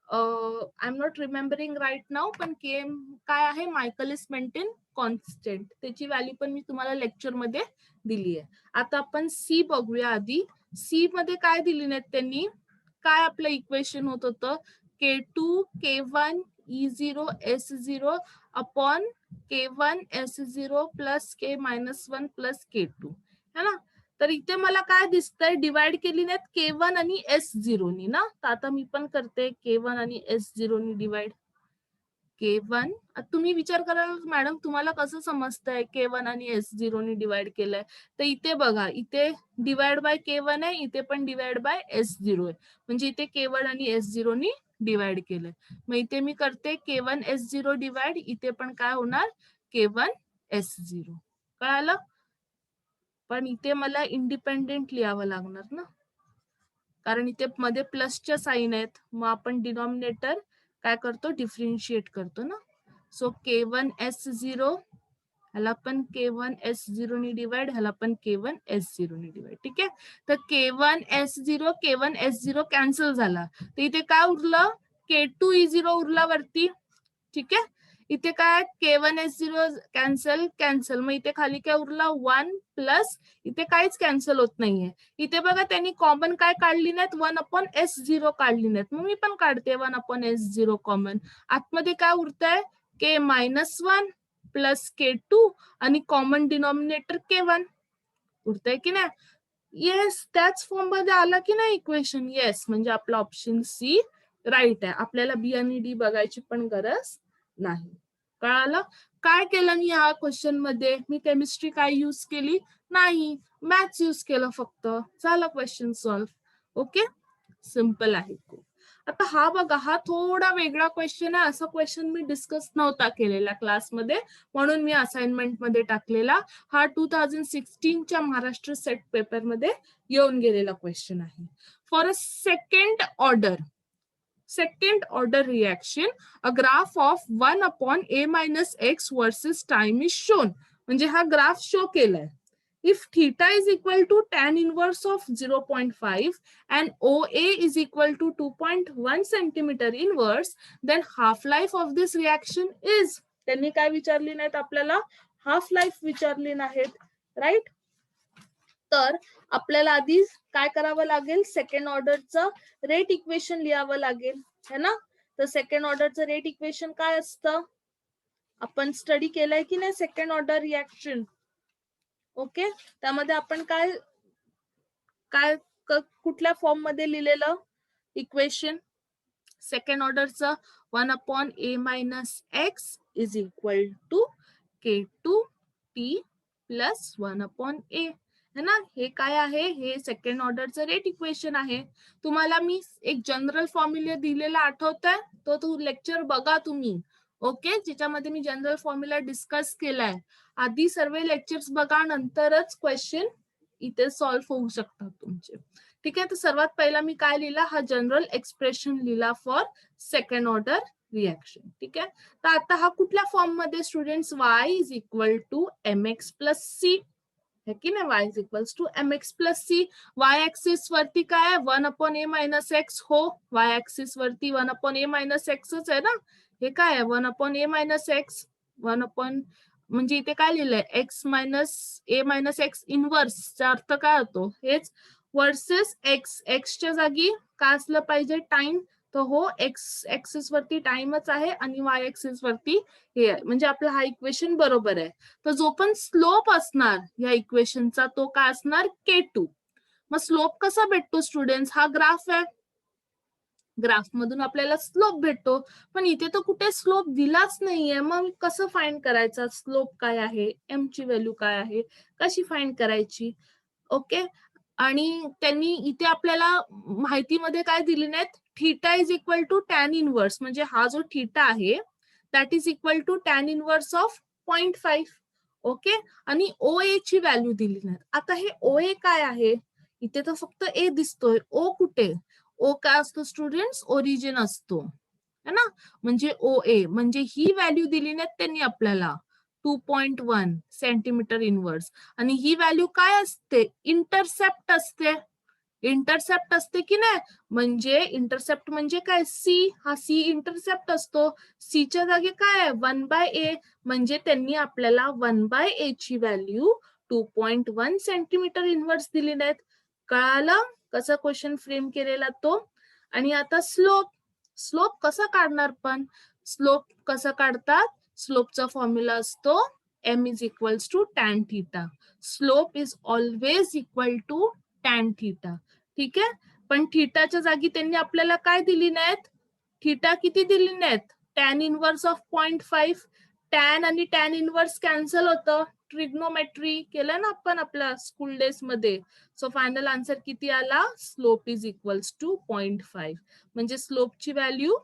I am not remembering right नाव, पण KM काय आहे मायकलिस मेंटेन कॉन्स्टंट, त्याची व्हॅल्यू पण मी तुम्हाला लेक्चर मध्ये दिली आहे. आता आपण सी बघूया. आधी सी मध्ये काय दिली नाहीत त्यांनी, काय आपलं इक्वेशन होत होतं K2 K1 E0 S0 upon K1 S0 plus K minus 1 plus K2 है ना. तर इथे मला काय दिसतंय, डिवाइड केली नाहीत K1 आणि S0 नी ना, तर आता मी पण करते K1 आणि S0 नी डिवाइड. K1, तुम्ही विचार कराल मॅडम तुम्हाला कसं समजतंय K1 आणि S0 नी डिवाइड केलंय, तर इथे बघा इथे डिवाइड बाय K1 आहे, इथे पण डिवाइड बाय S0 आहे, म्हणजे इथे K1 आणि S0 नी डिवाइड केलंय. मग इथे मी करते K1 S0 डिवाइड, इथे पण काय होणार K1 S0. कळालं, पण इथे मला इंडिपेंडेंट लिहावं लागणार ना, कारण इथे मध्ये प्लसच्या साईन आहेत, मग आपण डिनॉमिनेटर काय करतो डिफरेंशिएट करतो ना. सो K1 S0 ह्याला पण K1 S0 नी डिवाइड, ह्याला पण K1 S0 नी डिवाइड. ठीक आहे, तर K1 S0 K1 S0 cancel झाला, तर इथे काय उरलं K2 E0 उरला वरती. ठीक आहे, इथे काय K1 S0 कॅन्सल कॅन्सल, मग इथे खाली काय उरला 1 प्लस, इथे काहीच कॅन्सल होत नाहीये. इथे बघा त्यांनी कॉमन काय काढली नाहीत, 1 अपॉन S0 काढली नाहीत, मग मी पण काढते 1 अपॉन S0 कॉमन. आतमध्ये काय उरतंय K मायनस 1 प्लस K2 आणि कॉमन डिनॉमिनेटर K1 उरतंय की नाही. येस, त्याच फॉर्म मध्ये आला की नाही इक्वेशन. येस, म्हणजे आपला ऑप्शन सी राईट आहे. आपल्याला बी आणि डी बघायची पण गरज नाही. कळालं, काय केलं मी ह्या क्वेश्चन मध्ये, मी केमिस्ट्री काय यूज केली नाही, मॅथ्स यूज केलं फक्त, झालं क्वेश्चन सॉल्व्ह. ओके, सिम्पल आहे खूप. आता हा बघा, हा थोडा वेगळा क्वेश्चन आहे. असा क्वेश्चन मी डिस्कस नव्हता केलेला क्लासमध्ये, म्हणून मी असाइनमेंट मध्ये टाकलेला. हा 2016च्या महाराष्ट्र सेट पेपर मध्ये येऊन गेलेला क्वेश्चन आहे. For a second order reaction, a graph of 1 upon a minus x versus time is shown. म्हणजे हा ग्राफ शो केलाय. If theta is equal to tan inverse of 0.5 and OA is equal to 2.1 centimeter inverse, then half life of this reaction is. त्यांनी काय विचारली नाहीत आपल्याला, half life विचारली नाहीत, राईट. तर आपल्याला आधी काय करावं लागेल, सेकंड ऑर्डरचं रेट इक्वेशन लिहावं लागेल, है ना. तर सेकंड ऑर्डरचं रेट इक्वेशन काय असतं, आपण स्टडी केलंय की नाही सेकंड ऑर्डर रिएक्शन. ओके, त्यामध्ये आपण काय काय कुठल्या फॉर्म मध्ये लिहिलेलं इक्वेशन, सेकंड ऑर्डरचं 1 upon a minus x is equal to k2t plus 1 upon a, है ना. हे काय आहे, हे सेकंड ऑर्डरचं रेट इक्वेशन आहे. तुम्हाला मी एक जनरल फॉर्म्युला दिलेला आठवतंय, तो लेक्चर बघा तुम्ही. ओके, ज्याच्यामध्ये मी जनरल फॉर्म्युला डिस्कस केलाय. आधी सर्व लेक्चर्स बघा, नंतरच क्वेश्चन इथे सॉल्व्ह होऊ शकतात तुमचे. ठीक आहे, तर सर्वात पहिला मी काय लिहिला, हा जनरल एक्सप्रेशन लिहिला फॉर सेकंड ऑर्डर रिएक्शन. ठीक आहे, तर आता हा कुठल्या फॉर्म मध्ये students, y is equal to mx plus C, है की नाही. y is equals to mx plus C. Y axis वरती काय आहे, 1 upon a मायनस एक्स. हो, वाय ऍक्सिस वरती 1 upon a मायनस एक्सच आहे ना. हे काय आहे, 1 upon a minus x. 1 upon म्हणजे इथे काय लिहिलंय, एक्स मायनस ए मायनस एक्स इनवर्सचा अर्थ काय होतो, हेच. वर्सेस एक्स, एक्सच्या जागी काय असलं पाहिजे, टाइम. तर हो, एक्स ऍक्सिस वरती टाइमच आहे आणि वाय ऍक्सिस वरती हे आहे, म्हणजे आपला हा इक्वेशन बरोबर आहे. तर जो पण स्लोप असणार या इक्वेशनचा तो काय असणार, k2. मग स्लोप कसा भेटतो स्टुडंट्स, हा ग्राफ आहे, ग्राफ मधून आपल्याला स्लोप भेटतो. पण इथे तर कुठे स्लोप दिलाच नाहीये, मग कसं फाइंड करायचा, स्लोप काय आहे, एम ची व्हॅल्यू काय आहे, कशी फाइंड करायची. ओके, आणि त्यांनी इथे आपल्याला माहितीमध्ये काय दिली नाहीत, theta is equal to tan inverse, म्हणजे हा जो थीटा आहे that is equal to tan inverse of 0.5. Okay, आणि ओ ए ची व्हॅल्यू दिली नाही. आता हे ओ ए काय आहे, इथे तर फक्त ए दिसतोय, ओ कुठे, ओ काय असतो स्टुडंट्स, ओरिजिन असतो, है ना. म्हणजे ओ ए, म्हणजे ही व्हॅल्यू दिली नाही त्यांनी आपल्याला, 2.1 सेंटीमीटर इनवर्स. आणि ही व्हॅल्यू काय असते, इंटरसेप्ट असते. इंटरसेप्ट असते की नाही, म्हणजे इंटरसेप्ट म्हणजे काय, सी. हा सी इंटरसेप्ट असतो. सीच्या जागी काय आहे, 1/a, म्हणजे त्यांनी आपल्याला 1/a ची व्हॅल्यू 2.1 सेंटीमीटर इनवर्स दिली नाहीत. कळालं कसा क्वेश्चन फ्रेम केलेला तो. आणि आता स्लोप कसा काढणार, पण स्लोप कसा काढतात, स्लोपचा फॉर्म्युला असतो m is equals to tan theta. Slope is always equal to tan theta. ठीक आहे, पण थीटाच्या जागी त्यांनी आपल्याला काय दिली नाहीत, थीटा किती दिली नाहीत, टॅन इनवर्स ऑफ 0.5. टॅन आणि टॅन इनवर्स कॅन्सल होतं, ट्रिग्नोमेट्री केलं ना आपण आपल्या स्कूल डेज मध्ये. सो फायनल आन्सर किती आला, स्लोप इज इक्वल्स टू 0.5, म्हणजे स्लोपची व्हॅल्यू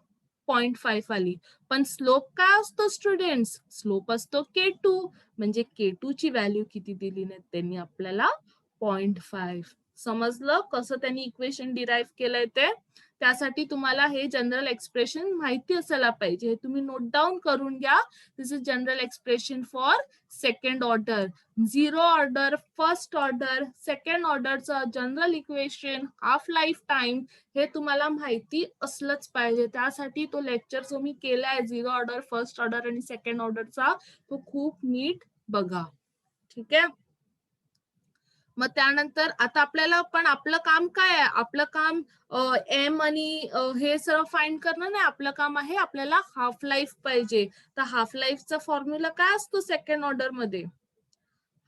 0.5 आली. पण स्लोप काय असतो स्टुडंट्स, स्लोप असतो k2, म्हणजे k2 ची व्हॅल्यू किती दिली नाही त्यांनी आपल्याला, 0.5. समजलं कसं त्यांनी इक्वेशन डिराईव्ह केलंय ते. त्यासाठी तुम्हाला हे जनरल एक्सप्रेशन माहिती असायला पाहिजे, हे तुम्ही नोट डाऊन करून घ्या. This is general expression for second order. Zero order, first order, second ऑर्डरचं general equation, half life time, हे तुम्हाला माहिती असलंच पाहिजे. त्यासाठी तो लेक्चर जो मी केलाय झिरो ऑर्डर, फर्स्ट ऑर्डर आणि सेकंड ऑर्डरचा, तो खूप नीट बघा. ठीक आहे, मग त्यानंतर आता आपल्याला पण आपलं काम काय आहे, आपलं काम एम आणि हे सर्व फाइंड करणं नाही, आपलं काम आहे आपल्याला हाफ लाईफ पाहिजे. तर हाफ लाईफचा फॉर्म्युला काय असतो सेकंड ऑर्डर मध्ये,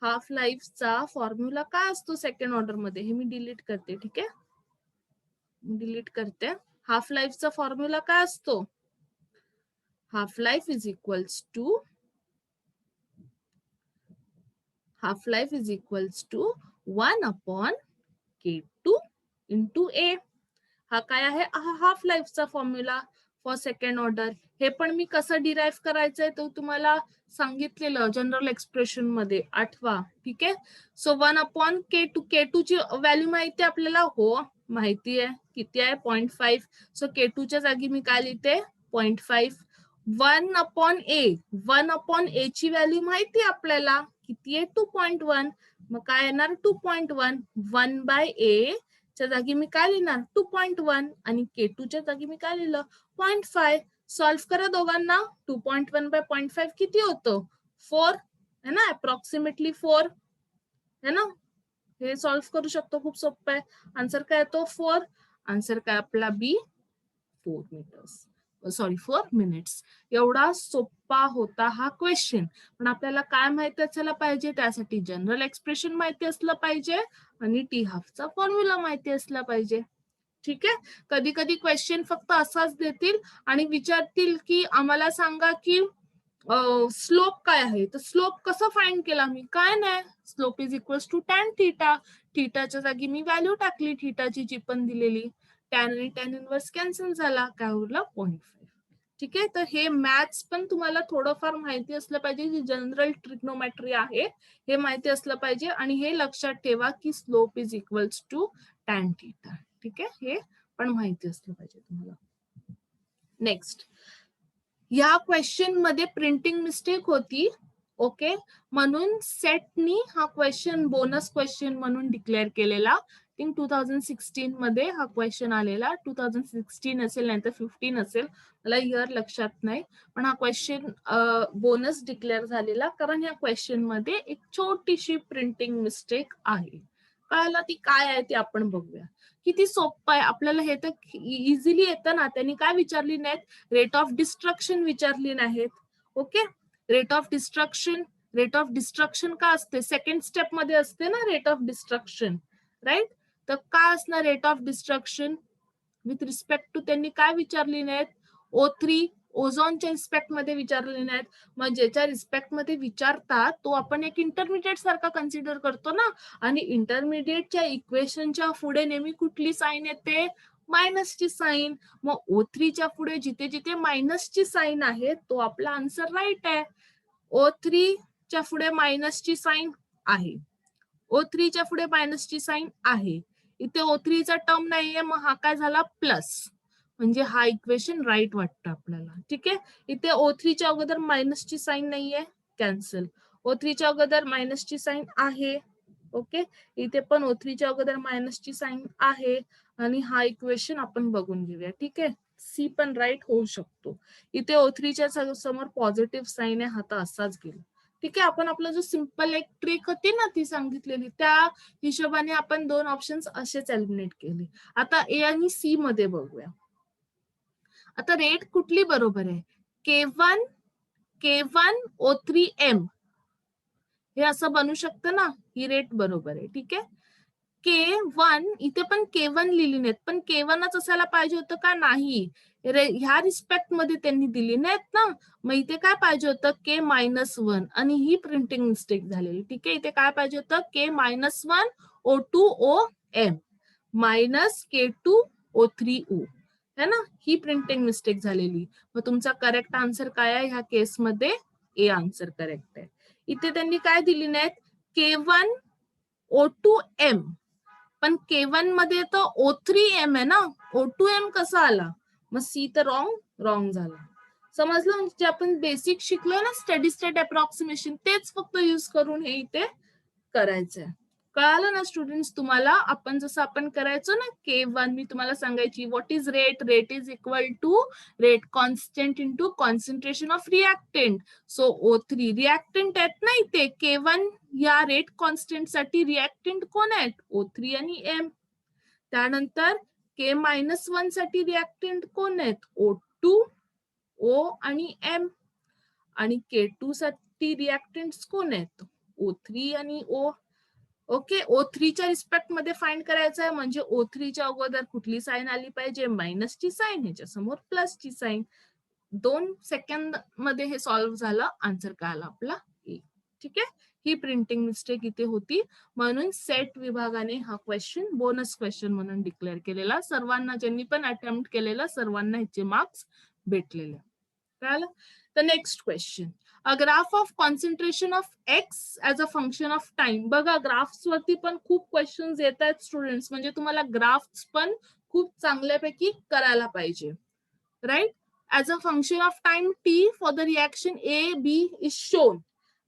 हाफ लाईफचा फॉर्म्युला काय असतो सेकंड ऑर्डर मध्ये, हे मी डिलीट करते. ठीक आहे, डिलीट करते. हाफ लाईफचा फॉर्म्युला काय असतो, half life is equals to half life is equals to 1 upon k2 into a. हा काय आहे, हाफ लाईफचा फॉर्म्युला फॉर सेकंड ऑर्डर. हे पण मी कसं डिराईव्ह करायचंय तो तुम्हाला सांगितलेलं जनरल एक्सप्रेशन मध्ये, आठवा. ठीक आहे. So 1/K2. K2 ची व्हॅल्यू माहिती आपल्याला, हो माहिती आहे, किती आहे 0.5. सो K2 च्या जागी मी काय लिहिते 0.5. 1/A. 1/A ची व्हॅल्यू माहिती आपल्याला किती आहे 2.1. मग काय येणार 2.1. 1/A च्या जागी मी काय लिहिणार 2.1 आणि K2 च्या जागी मी काय लिहिलं 0.5. सॉल्व्ह करा दोघांना. 2.1 बाय 0.5 किती होतं 4 है ना, अप्रॉक्सिमेटली 4 है ना. हे सॉल्व्ह करू शकतो, खूप सोपं आहे. आन्सर काय येतो 4. आन्सर काय आपला बी 4 मीटर्स, सॉरी 4 मिनिट्स. एवढा सोपा होता हा क्वेश्चन. पण आपल्याला काय माहिती असायला पाहिजे, त्यासाठी जनरल एक्सप्रेशन माहिती असलं पाहिजे आणि टी हाफचा फॉर्म्युला माहिती असला पाहिजे. ठीक आहे. कधी कधी क्वेश्चन फक्त असाच देतील आणि विचारतील की आम्हाला सांगा की स्लोप काय आहे. तर स्लोप कसं फाइंड केला मी, काय नाही, slope is equals to tan theta. थीटाच्या जागी मी व्हॅल्यू टाकली थीटाची जी पण दिलेली, टॅन आणि टॅन इनवर्स कॅन्सल झाला, काय उरला 0.5. ठीक आहे. तर हे मॅथ्स पण तुम्हाला थोडंफार माहिती असलं पाहिजे, जी जनरल ट्रिग्नोमॅट्री आहे हे माहिती असलं पाहिजे. आणि हे लक्षात ठेवा की slope is equals to tan theta. ठीक आहे, हे पण माहिती असलं पाहिजे तुम्हाला. नेक्स्ट, या क्वेश्चन मध्ये प्रिंटिंग मिस्टेक होती. ओके, म्हणून सेटनी हा क्वेश्चन बोनस क्वेश्चन म्हणून डिक्लेअर केलेला. 2016 मध्ये हा क्वेश्चन आलेला. 2016 असेल नाही तर 15 असेल, मला इयर लक्षात नाही. पण हा क्वेश्चन बोनस डिक्लेअर झालेला कारण या क्वेश्चन मध्ये एक छोटीशी प्रिंटिंग मिस्टेक आहे. कळालं ती काय आहे ते आपण बघूया. किती सोपं आहे आपल्याला, हे तर इझिली येतं ना. त्यांनी काय विचारली नाहीत, रेट ऑफ डिस्ट्रक्शन विचारली नाहीत. Okay, rate of destruction, rate of destruction का असते, सेकंड स्टेप मध्ये असते ना रेट ऑफ डिस्ट्रक्शन, राईट. तर काय असणार rate of destruction with respect to, त्यांनी काय विचारली नाहीत, O3 ओझोनच्या रिस्पेक्ट मध्ये विचारले नाहीत. मग ज्याच्या रिस्पेक्ट मध्ये विचारतात तो आपण एक इंटरमिडिएट सारखा कन्सिडर करतो ना. आणि इंटरमिडिएटच्या इक्वेशनच्या पुढे नेहमी कुठली साईन येते, मायनसची साईन. मग O3च्या पुढे जिथे जिथे मायनसची साईन आहे तो आपला आन्सर राईट आहे. O3 च्या पुढे मायनसची साईन आहे, O3 च्या पुढे मायनसची साईन आहे. इथे O3 चा टर्म नाहीये, मग हा काय झाला प्लस, म्हणजे हा इक्वेशन राईट वाटतं आपल्याला. ठीक आहे. इथे O3 च्या अगोदर मायनसची साईन नाहीये, कॅन्सल. O3 च्या अगोदर मायनसची साईन आहे. ओके, इथे पण O3 च्या अगोदर मायनसची साईन आहे. आणि हा इक्वेशन आपण बघून घेऊया. ठीक आहे, सी पण राईट होऊ शकतो. इथे O3 च्या समोर पॉझिटिव्ह साईन आहे, हा तर असाच गेला. ठीक आहे, आपण आपला जो सिंपल एक ट्रिक होती ना ती सांगितलेली, त्या हिशोबाने आपण दोन ऑप्शन्स असेच एलिमिनेट केले. आता ए आणि सी मध्ये बघूया. आता रेट कुठली बरोबर आहे, K1 O3M हे असं बनू शकतं ना, ही रेट बरोबर आहे. ठीक आहे. K1 इथे पण K1 लिहिली नाहीत, पण K1च असायला पाहिजे होतं का, नाही. ह्या रिस्पेक्ट मध्ये त्यांनी दिली नाहीत ना. मग इथे काय पाहिजे होतं K-1 आणि ही प्रिंटिंग मिस्टेक झालेली. ठीक आहे, इथे काय पाहिजे होतं K-1 O2OM minus K2 O3O है ना, ही प्रिंटिंग मिस्टेक झालेली. मग तुमचा करेक्ट आन्सर काय आहे ह्या केसमध्ये, ए आन्सर करेक्ट आहे. इथे त्यांनी काय दिली नाहीत, K1 O2M, पण K1 मध्ये तर O3M आहे ना, O2M कसा आला, मग सी तर रॉंग झाला. समजलं, जे आपण बेसिक शिकलो ना स्टडी स्टेट अप्रॉक्सिमेशन, तेच फक्त युज करून हे इथे करायचंय. कळालं ना स्टुडंट्स तुम्हाला. आपण जसं आपण करायचो ना K1, मी तुम्हाला सांगायची what is rate, rate is equal to rate constant into concentration of reactant. So O3 reactant आहेत ना इथे, K1 या रेट कॉन्स्टंट साठी रिएक्टंट कोण आहेत, O3 आणि M. त्यानंतर K-1 साठी रिएक्टंट कोण आहेत, O2, O आणि M. आणि K2 साठी रिएक्टंट्स कोण आहेत, O3 आणि O. ओके, O3 च्या रिस्पेक्ट मध्ये फाइंड करायचं आहे, म्हणजे O3 च्या अगोदर कुठली साईन आली पाहिजे, मायनसची साईन, ह्याच्या समोर प्लसची साईन. 2 सेकंद मध्ये हे सॉल्व्ह झालं, आन्सर काय आला आपला ए. ठीक आहे, ही प्रिंटिंग मिस्टेक इथे होती, म्हणून सेट विभागाने हा क्वेश्चन बोनस क्वेश्चन म्हणून डिक्लेअर केलेला. सर्वांना ज्यांनी पण अटेम्प्ट केलेला सर्वांना ह्याचे मार्क्स भेटलेले. कळलं? The next question, a graph of concentration of x as a function of time. बघा ग्राफ्स वरती पण खूप क्वेश्चन्स येत आहेत स्टुडंट्स, म्हणजे तुम्हाला ग्राफ्स पण खूप चांगल्यापैकी करायला पाहिजे, right. As a function of time t for the reaction A, B is shown,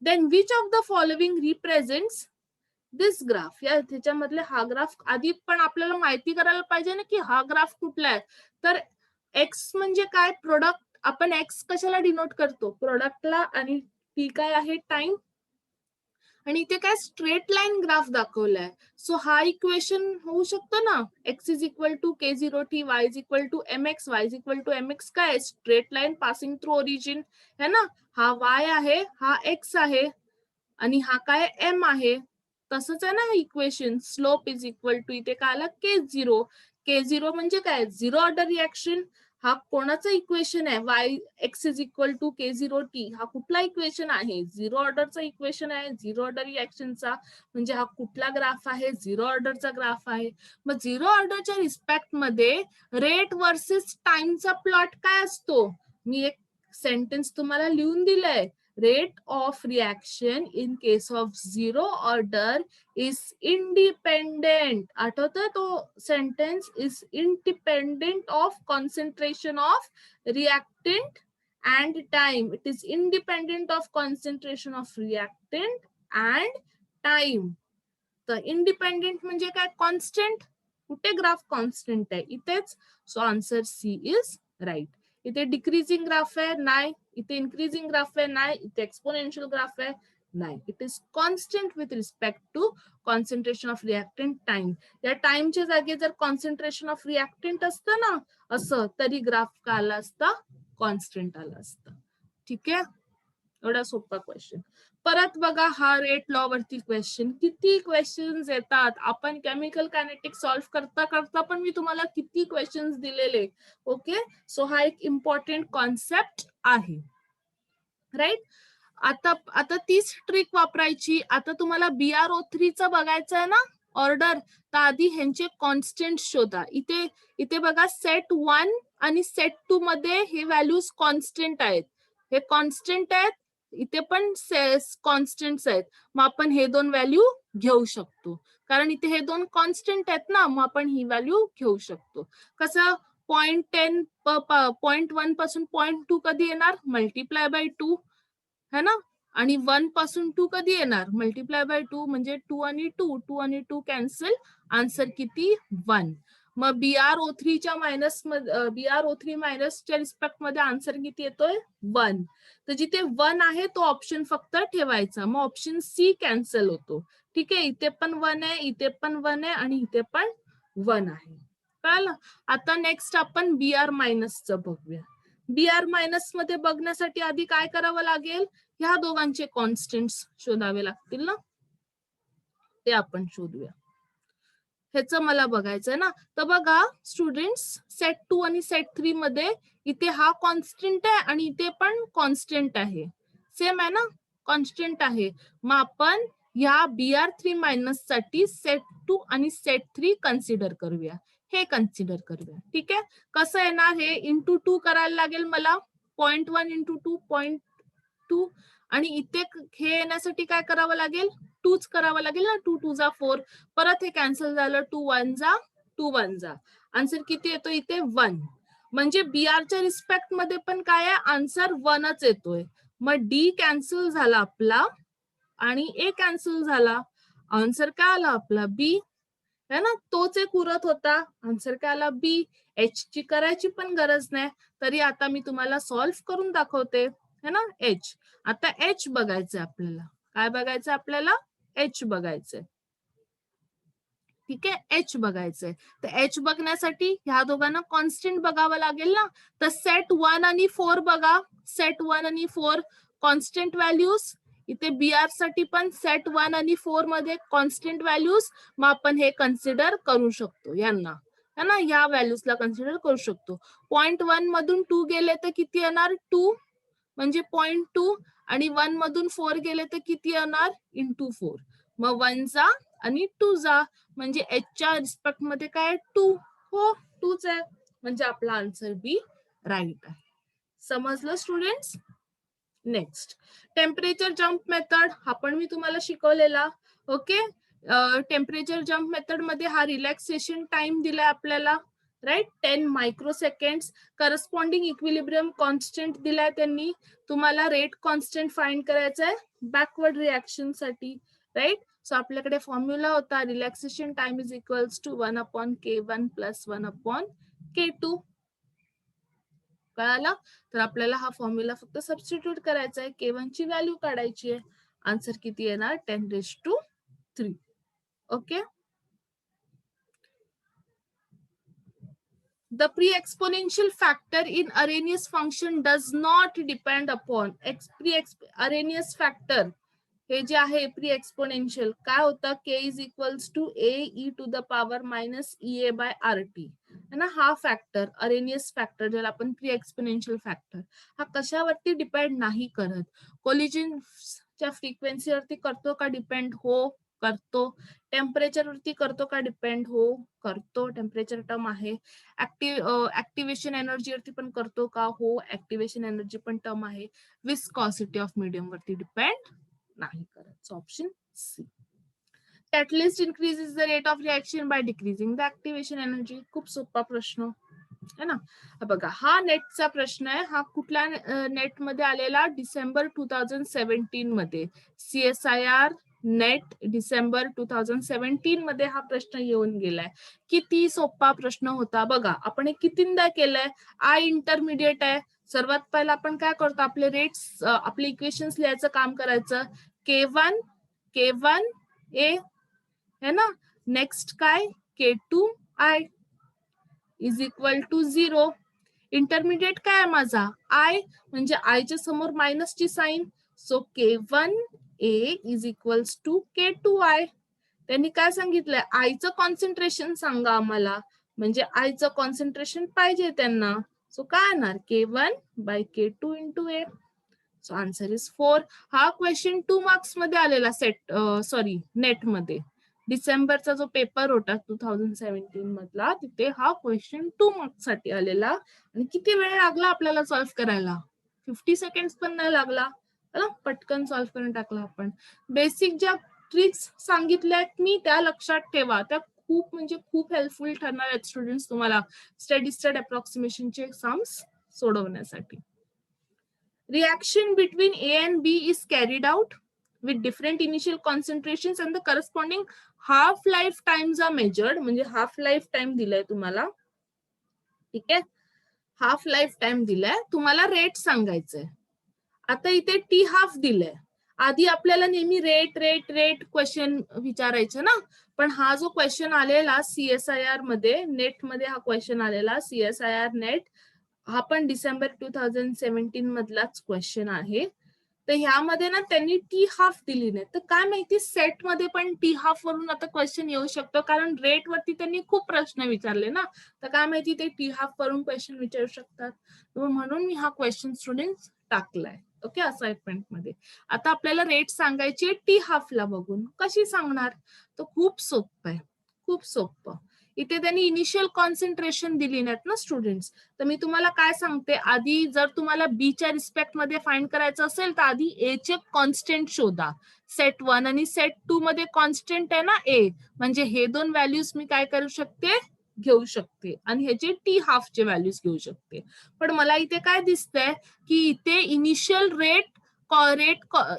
then which of the following represents this graph? या त्याच्यामधले हा ग्राफ आधी पण आपल्याला माहिती करायला पाहिजे ना की हा ग्राफ कुठला आहे. तर x म्हणजे काय, प्रोडक्ट. आपण x कशाला डिनोट करतो, प्रोडक्टला, आणि t काय आहे, टाइम. आणि इथे काय स्ट्रेट लाईन ग्राफ दाखवलाय. सो हा इक्वेशन होऊ शकतो ना, x is equal to k0t, y is equal to mx, y is equal to mx. काय straight line passing through origin है ना. हा y आहे, हा x आहे, आणि हा काय m आहे. तसंच आहे ना equation. Slope is equal to इथे काय आला k0. k0 म्हणजे काय, झिरो ऑर्डर रिएक्शन. हा कोणाचं इक्वेशन आहे, y x is equal to k0t. हा कुठला इक्वेशन आहे, झिरो ऑर्डरचा इक्वेशन आहे, झिरो ऑर्डर रिएक्शनचा. म्हणजे हा कुठला ग्राफ आहे, झिरो ऑर्डरचा ग्राफ आहे. मग झिरो ऑर्डरच्या रिस्पेक्ट मध्ये रेट वर्सेस टाइमचा प्लॉट काय असतो, मी एक सेंटेन्स तुम्हाला लिहून दिलंय. Rate of reaction in case of zero order is independent. आठवतोय तो sentence, is independent of concentration of reactant and time. It is independent of concentration of reactant and time. तर independent म्हणजे काय, कॉन्स्टंट. कुठे graph constant आहे, इथेच. So answer C is right. इथे decreasing graph आहे, नाही. इथे इन्क्रीजिंग ग्राफ आहे, नाही. इथे एक्सपोनेन्शियल ग्राफ आहे, नाही. It is constant with respect to concentration of reactant time. या टाइमच्या जागी जर कॉन्सन्ट्रेशन ऑफ रिएक्टंट असतं ना असं, तरी ग्राफ का आला असता, कॉन्स्टंट आला असता. ठीक आहे, एवढा सोपा क्वेश्चन. परत बघा हा रेट लॉ वरती क्वेश्चन, किती क्वेश्चन्स येतात. आपण केमिकल कायनेटिक्स सॉल्व्ह करता करता पण मी तुम्हाला किती क्वेश्चन्स दिलेले. ओके, सो हा एक इम्पॉर्टंट कॉन्सेप्ट आहे, राईट. आता तीच ट्रिक वापरायची. आता तुम्हाला BrO3 च बघायचं आहे ना ऑर्डर, तर आधी ह्यांचे कॉन्स्टंट शोधा. इथे बघा सेट 1 आणि सेट 2 मध्ये हे व्हॅल्यूज कॉन्स्टंट आहेत, हे कॉन्स्टंट आहेत. इथे पण कॉन्स्टंट्स आहेत. मग आपण हे दोन व्हॅल्यू घेऊ शकतो, कारण इथे हे दोन कॉन्स्टंट आहेत ना, मग आपण ही व्हॅल्यू घेऊ शकतो. कसं, 0.10 0.1 पासून 0.2 कधी येणार, मल्टिप्लाय बाय 2 है ना. आणि 1 पासून 2 कधी येणार, मल्टिप्लाय बाय 2. म्हणजे 2 आणि 2 कॅन्सल, आन्सर किती, 1. मग BrO3 च्या BrO3 मायनसच्या रिस्पेक्ट मध्ये आन्सर किती येतोय, 1. तर जिथे 1 आहे तो ऑप्शन फक्त ठेवायचा, मग ऑप्शन सी कॅन्सल होतो. ठीक आहे, इथे पण 1 आहे, इथे पण 1 आहे, आणि इथे पण 1 आहे. कळलं. आता नेक्स्ट आपण BR मायनसचं बघूया. BR मायनस मध्ये बघण्यासाठी आधी काय करावं लागेल, ह्या दोघांचे कॉन्स्टंट्स शोधावे लागतील ना, ते आपण शोधूया. ह्याचं मला बघायचंय ना. तर बघा स्टुडंट्स, सेट 2 आणि सेट 3 मध्ये इथे हा कॉन्स्टंट आहे आणि इथे पण कॉन्स्टंट आहे, सेम आहे ना, कॉन्स्टंट आहे. मग आपण ह्या BR3 मायनस साठी सेट 2 आणि सेट 3 कन्सिडर करूया, हे कन्सिडर करूया. ठीक आहे, कसं येणार, हे इंटू 2 करायला लागेल मला, 0.1 इंटू 2 0.2, आणि इथे हे येण्यासाठी काय करावं लागेल, 2च करावं लागेल ना, 2 2 जा 4. परत हे कॅन्सल झालं, 2 1 जा 2 1 जा. आन्सर किती येतो इथे, 1. म्हणजे BRच्या रिस्पेक्ट मध्ये पण काय आहे, आन्सर 1च येतोय. मग D कॅन्सल झाला आपला आणि A कॅन्सल झाला, आन्सर काय आला आपला, B है ना. तोच एक उरत होता, आन्सर काय आला, B. H ची करायची पण गरज नाही, तरी आता मी तुम्हाला सॉल्व्ह करून दाखवते, है ना. H. आता H बघायचंय आपल्याला, काय बघायचं आपल्याला, H बघायचंय. ठीक आहे, H बघायचंय. तर H बघण्यासाठी ह्या दोघांना कॉन्स्टंट बघावं लागेल ना. तर सेट 1 आणि 4 बघा, सेट 1 आणि 4 कॉन्स्टंट व्हॅल्यूज. इथे BR साठी पण सेट 1 आणि 4 मध्ये कॉन्स्टंट व्हॅल्यूज. मग आपण हे कन्सिडर करू शकतो यांना, है ना, या व्हॅल्यूजला कन्सिडर करू शकतो. 0.1 मधून 2 गेले तर किती येणार, 2, म्हणजे 0.2, आणि 1 मधून 4 गेले तर किती येणार इंटू 4. मग 1 जा आणि 2 जा म्हणजे एचच्या रिस्पेक्ट मध्ये काय 2. हो 2च आहे म्हणजे आपला आन्सर बी राईट आहे. समजलं students. Next temperature jump method हा पण मी तुम्हाला शिकवलेला. ओके टेम्परेचर जम्प मेथड मध्ये हा रिलॅक्सेशन टाइम दिलाय आपल्याला right 10 microseconds. Corresponding equilibrium constant दिलाय त्यांनी. तुम्हाला रेट कॉन्स्टंट फाइंड करायचा आहे बॅकवर्ड रिॲक्शन साठी राईट. सो आपल्याकडे फॉर्म्युला होता relaxation time is equals to 1/K1 + 1/K2. कळालं. तर आपल्याला हा फॉर्म्युला फक्त सबस्टिट्यूट करायचा आहे. K1 ची व्हॅल्यू काढायची आहे. आन्सर किती येणार 10⁻3. Okay. The pre-exponential factor in Arrhenius function does not depend upon Arrhenius factor. हे जे आहे प्री एक्सपोनेन्शियल काय होतं K is equals to AE⁻⁻ है ना. हा फॅक्टर अरेनियस फॅक्टर ज्याला आपण प्री एक्सपोनेन्शियल फॅक्टर हा कशावरती डिपेंड नाही करत. कोलिजनच्या फ्रिक्वेन्सीवरती करतो का डिपेंड. हो करतो. टेम्परेचर वरती करतो का डिपेंड. हो करतो. टेम्परेचर टर्म आहे. ऍक्टिव्हेशन एनर्जी वरती पण करतो का. हो ऍक्टिव्हेशन एनर्जी पण टर्म आहे. विस्कॉसिटी ऑफ मीडियम वरती डिपेंड नाही करत. Option C. Catalyst increases the rate of reaction by decreasing the activation energy. खूप सोपा प्रश्न है ना. बघा हा नेटचा प्रश्न आहे. हा कुठल्या नेट मध्ये आलेला डिसेंबर 2017 मध्ये. CSIR नेट डिसेंबर 2017 मध्ये हा प्रश्न येऊन गेलाय. किती सोपा प्रश्न होता बघा. आपण हे कितींदा केलंय. आय इंटरमिडिएट आहे. सर्वात पहिला आपण काय करतो आपले रेट्स आपले इक्वेशन्स लिहायचं काम करायचं. K1 A है ना. नेक्स्ट काय K2I is equal to 0. Intermediate काय माझा I म्हणजे आयच्या समोर मायनसची sign. So K1A is equals to K2I. त्यांनी काय सांगितलंय आयचं कॉन्सन्ट्रेशन सांगा आम्हाला म्हणजे आयचं कॉन्सन्ट्रेशन पाहिजे त्यांना. सो काय येणार K1/K2 into A. So answer is 4. हा क्वेश्चन 2 मार्क्स मध्ये आलेला नेट मध्ये. डिसेंबरचा जो पेपर होता 2017 मधला तिथे हा क्वेश्चन 2 मार्क्स साठी आलेला. आणि किती वेळ लागला आपल्याला सॉल्व्ह करायला. 50 सेकंड्स पण नाही लागला. पटकन सॉल्व्ह करून टाकला आपण. बेसिक ज्या ट्रिक्स सांगितल्यात मी त्या लक्षात ठेवा. त्या खूप म्हणजे खूप हेल्पफुल ठरणार आहेत स्टुडंट्स तुम्हाला स्टेडी स्टेट अप्रॉक्सिमेशनचे एक्झाम्स सोडवण्यासाठी. Reaction between A and B is carried out with different initial concentrations and the corresponding half-life times are measured. म्हणजे हाफ लाईफ टाइम दिलाय तुम्हाला. ठीक आहे. हाफ लाईफ टाइम दिलाय तुम्हाला रेट सांगायचंय. आता इथे टी हाफ दिलाय. आधी आपल्याला नेहमी रेट रेट रेट क्वेश्चन विचारायचं ना. पण हा जो क्वेश्चन आलेला CSIR मध्ये नेट मध्ये हा क्वेश्चन आलेला CSIR नेट हा पण डिसेंबर 2017 मधलाच क्वेश्चन आहे. तर ह्यामध्ये ना त्यांनी टी हाफ दिली नाही. तर काय माहिती सेट मध्ये पण टी हाफ वरून आता क्वेश्चन येऊ शकतो कारण रेट वरती त्यांनी खूप प्रश्न विचारले ना. तर काय माहिती ते टी हाफ वरून क्वेश्चन विचारू शकतात. म्हणून मी हा क्वेश्चन स्टुडंट टाकलाय. ओके असाइनमेंट मध्ये. आता आपल्याला रेट सांगायची टी हाफला बघून. कशी सांगणार. तर खूप सोपं आहे. खूप सोपं. इथे त्यांनी इनिशियल कॉन्सन्ट्रेशन दिली नाहीत ना स्टुडंट्स. तर मी तुम्हाला काय सांगते आधी जर तुम्हाला बी च्या रिस्पेक्ट मध्ये फाइंड करायचं असेल तर आधी ए चे कॉन्स्टंट शोधा. सेट 1 आणि सेट 2 मध्ये कॉन्स्टंट आहे ना ए. म्हणजे हे दोन व्हॅल्यूज मी काय करू शकते घेऊ शकते आणि ह्याचे टी हाफचे व्हॅल्यूज घेऊ शकते. पण मला इथे काय दिसतंय की इथे इनिशियल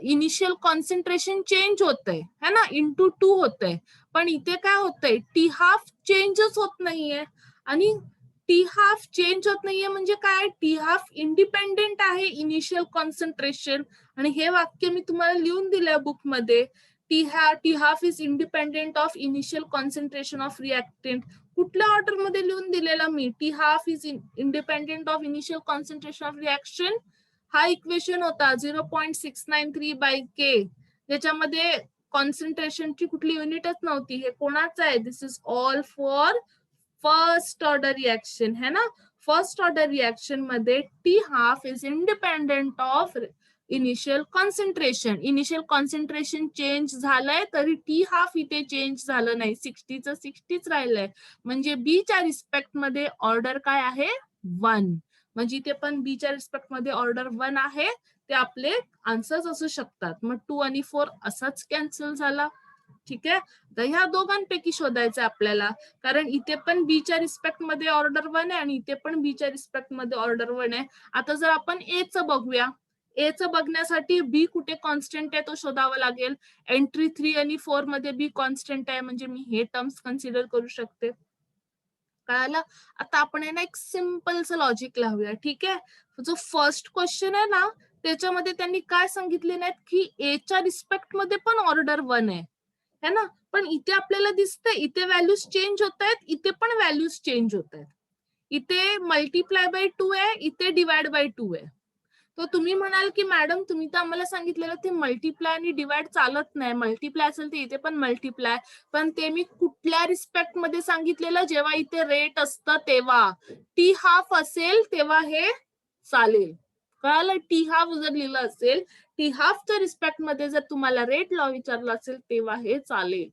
इनिशियल कॉन्सन्ट्रेशन चेंज होतंय है ना इंटू 2 होतंय. पण इथे काय होतंय टी हाफ चेंजच होत नाहीये. आणि टी हाफ चेंज होत नाहीये म्हणजे काय टी हाफ इंडिपेंडेंट आहे इनिशियल कॉन्सन्ट्रेशन. आणि हे वाक्य मी तुम्हाला लिहून दिलंय बुक मध्ये. T half is independent of initial concentration of reactant. कुठल्या ऑर्डर मध्ये लिहून दिलेला मी T half is independent of initial concentration of reaction. हा इक्वेशन होता 0.693/K ज्याच्यामध्ये कॉन्सन्ट्रेशनची कुठली युनिटच नव्हती. हे कोणाचं आहे this is all for first order reaction है ना. फर्स्ट ऑर्डर रिएक्शन मध्ये T half is independent of initial concentration change झालंय, तरी टी हाफ इथे चेंज झालं नाही, 60चं 60च राहिलंय. म्हणजे बीच्या रिस्पेक्ट मध्ये ऑर्डर काय आहे 1. म्हणजे इथे पण बीच्या रिस्पेक्ट मध्ये ऑर्डर 1 आहे. ते आपले आन्सर्स असू शकतात. मग 2 आणि 4 असाच कॅन्सल झाला. ठीक आहे, तर ह्या दोघांपैकी शोधायचं आपल्याला, कारण इथे पण बीच्या रिस्पेक्ट मध्ये ऑर्डर 1 आहे आणि इथे पण बीच्या रिस्पेक्ट मध्ये ऑर्डर 1 आहे. आता जर आपण एचं बघूया, एचं बघण्यासाठी बी कुठे कॉन्स्टंट आहे तो शोधावा लागेल. एंट्री 3 आणि 4 मध्ये बी कॉन्स्टंट आहे, म्हणजे मी हे टर्म्स कन्सिडर करू शकते. कळालं? आता आपण ना एक सिम्पलचं लॉजिक लावूया. ठीक आहे, जो फर्स्ट क्वेश्चन आहे ना, त्याच्यामध्ये त्यांनी काय सांगितले नाहीत की एच्या रिस्पेक्ट मध्ये पण ऑर्डर 1 आहे ना, पण इथे आपल्याला दिसतंय इथे व्हॅल्यूज चेंज होत आहेत, इथे पण व्हॅल्यूज चेंज होत आहेत. इथे मल्टिप्लाय बाय 2 आहे, इथे डिवाइड बाय 2 आहे. तर तुम्ही म्हणाल की मॅडम तुम्ही तर आम्हाला सांगितलेलं ते मल्टिप्लाय आणि डिवाइड चालत नाही, मल्टिप्लाय असेल तर इथे पण मल्टिप्लाय, पण ते मी कुठल्या रिस्पेक्ट मध्ये सांगितलेलं, जेव्हा इथे रेट असतं तेव्हा. टी हाफ असेल तेव्हा हे चालेल. कळालं? टी हाफ जर लिहिलं असेल, टी हाफच्या रिस्पेक्ट मध्ये जर तुम्हाला रेट लॉ विचारला असेल तेव्हा हे चालेल.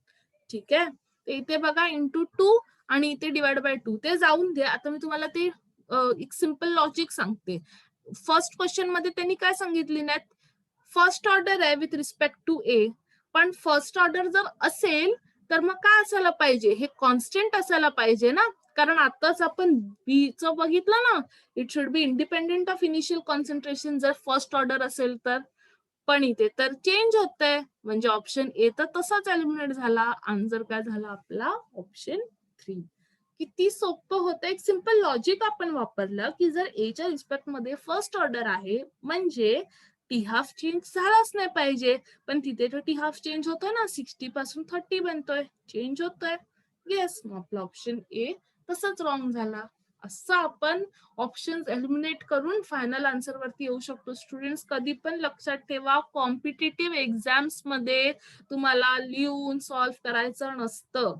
ठीक आहे, तर इथे बघा इंटू 2 आणि इथे डिवाइड बाय 2 ते जाऊन द्या. आता मी तुम्हाला ते एक सिम्पल लॉजिक सांगते. फर्स्ट क्वेश्चन मध्ये त्यांनी काय सांगितली नाहीत, फर्स्ट ऑर्डर आहे विथ रिस्पेक्ट टू ए, पण फर्स्ट ऑर्डर जर असेल तर मग काय असायला पाहिजे, हे कॉन्स्टंट असायला पाहिजे ना, कारण आताच आपण बी चं बघितलं ना, it should be independent of initial concentration जर फर्स्ट ऑर्डर असेल तर. पण इथे तर चेंज होतंय, म्हणजे ऑप्शन ए तर तसाच एलिमिनेट झाला. आन्सर काय झाला आपला ऑप्शन 3. किती सोपं होतं, एक सिंपल लॉजिक आपण वापरलं की जर एच्या रिस्पेक्ट मध्ये फर्स्ट ऑर्डर आहे म्हणजे टी हाफ चेंज झालाच नाही पाहिजे, पण तिथे तो टी हाफ चेंज होतोय ना, 60 पासून 30 बनतोय, चेंज होतोय. येस, मग आपला ऑप्शन ए तसंच रॉंग झाला. असं आपण ऑप्शन्स एलिमिनेट करून फायनल आन्सर वरती येऊ शकतो. स्टुडंट्स कधी पण लक्षात ठेवा, कॉम्पिटिटिव्ह एक्झाम्स मध्ये तुम्हाला लिहून सॉल्व्ह करायचं नसतं.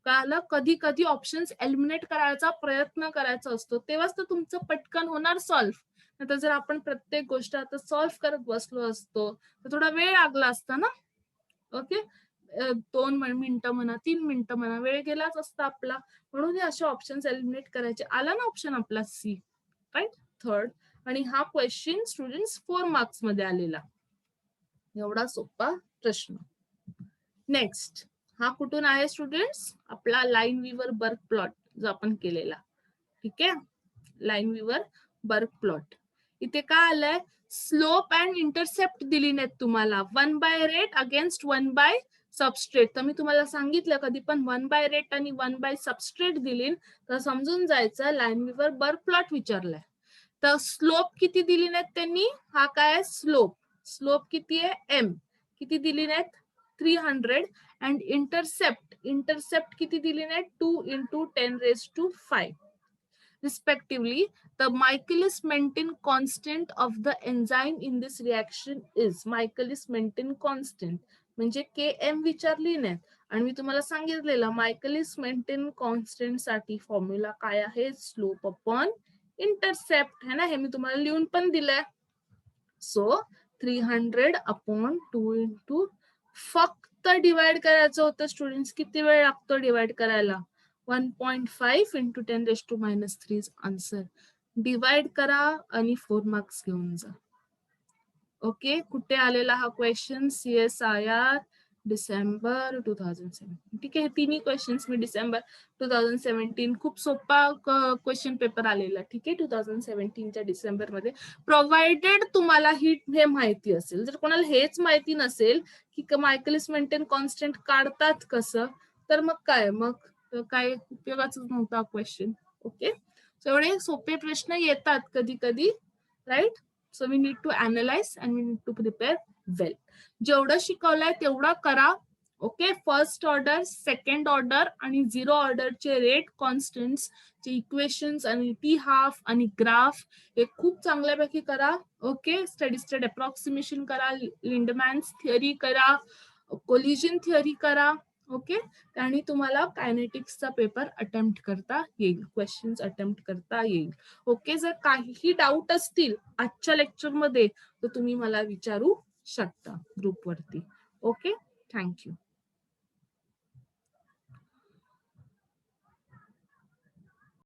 कळालं? कधी कधी ऑप्शन्स एलिमिनेट करायचा प्रयत्न करायचा असतो, तेव्हाच तर तुमचं पटकन होणार सॉल्व्ह. नाहीतर जर आपण प्रत्येक गोष्ट आता सॉल्व्ह करत बसलो असतो तर थोडा वेळ लागला असता ना. ओके, 2 मिनिटं म्हणा, 3 मिनिटं म्हणा, वेळ गेलाच असता आपला. म्हणून हे असे ऑप्शन्स एलिमिनेट करायचे. आला ना ऑप्शन आपला सी, राईट, थर्ड. आणि हा क्वेश्चन स्टुडंट्स 4 मार्क्स मध्ये आलेला. एवढा सोपा प्रश्न. नेक्स्ट, हा कुठून आहे स्टुडंट्स, आपला लाईन व्हीवर बर्क प्लॉट जो आपण केलेला. ठीक आहे, लाईन व्हीवर बर्क प्लॉट. इथे काय आलंय, स्लोप अँड इंटरसेप्ट दिली नाहीत तुम्हाला, 1 by rate against 1 bye substrate. तर मी तुम्हाला सांगितलं कधी पण 1 बाय रेट आणि 1 बाय सबस्ट्रेट दिली तर समजून जायचं लाईन व्हीवर बर्क प्लॉट विचारलाय. तर स्लोप किती दिली नाहीत त्यांनी, हा काय स्लोप, स्लोप किती आहे एम, किती दिली नाहीत 300. अँड इंटरसेप्ट किती दिली नाहीत 2 into 10⁵ respectively. The Michaelis-Menten constant of the enzyme in this reaction is, Michaelis-Menten constant म्हणजे Km विचारली नाहीत. आणि मी तुम्हाला सांगितलेलं मायकेलिस-मेंटेन कॉन्स्टंट साठी फॉर्म्युला काय आहे, स्लोप अपॉन इंटरसेप्ट है ना, हे मी तुम्हाला लिहून पण दिलंय. सो 300 अपॉन 2 into, फक्त डिवाइड करायचं होतं स्टुडंट्स, किती वेळ लागतो डिवाइड करायला, 1.5 into 10⁻³ आन्सर. डिवाइड करा आणि 4 मार्क्स घेऊन जा. ओके, कुठे आलेला हा क्वेश्चन, CSIR डिसेंबर 2017. ठीक आहे, तिन्ही क्वेश्चन्स मी डिसेंबर 2017, खूप सोपा क्वेश्चन पेपर आलेला. ठीक आहे, 2017च्या डिसेंबर मध्ये. प्रोव्हाइडेड तुम्हाला हे माहिती असेल, जर कोणाला हेच माहिती नसेल की मायकेलिस मेंटेन कॉन्स्टंट काढतात कसं, तर मग काय उपयोगाच नव्हता क्वेश्चन. ओके, सो एवढे सोपे प्रश्न येतात कधी कधी, right. So we need to analyse and we need to prepare well. जेवढं शिकवलंय तेवढं करा. Okay, first order, second order आणि 0 ऑर्डरचे रेट कॉन्स्टंट्स चे इक्वेशन्स आणि टी हाफ आणि ग्राफ हे खूप चांगल्यापैकी करा. ओके, स्टेडी स्टेट अप्रॉक्सिमेशन करा, लिंडमॅन्स थिअरी करा, कोलिजन थिअरी करा. ओके, आणि तुम्हाला कायनेटिक्सचा पेपर अटेम्प्ट करता येईल, क्वेश्चन्स अटेम्प्ट करता येईल. ओके, जर काहीही डाऊट असतील आजच्या लेक्चरमध्ये तर तुम्ही मला विचारू शकता ग्रुपवरती. Okay, thank you.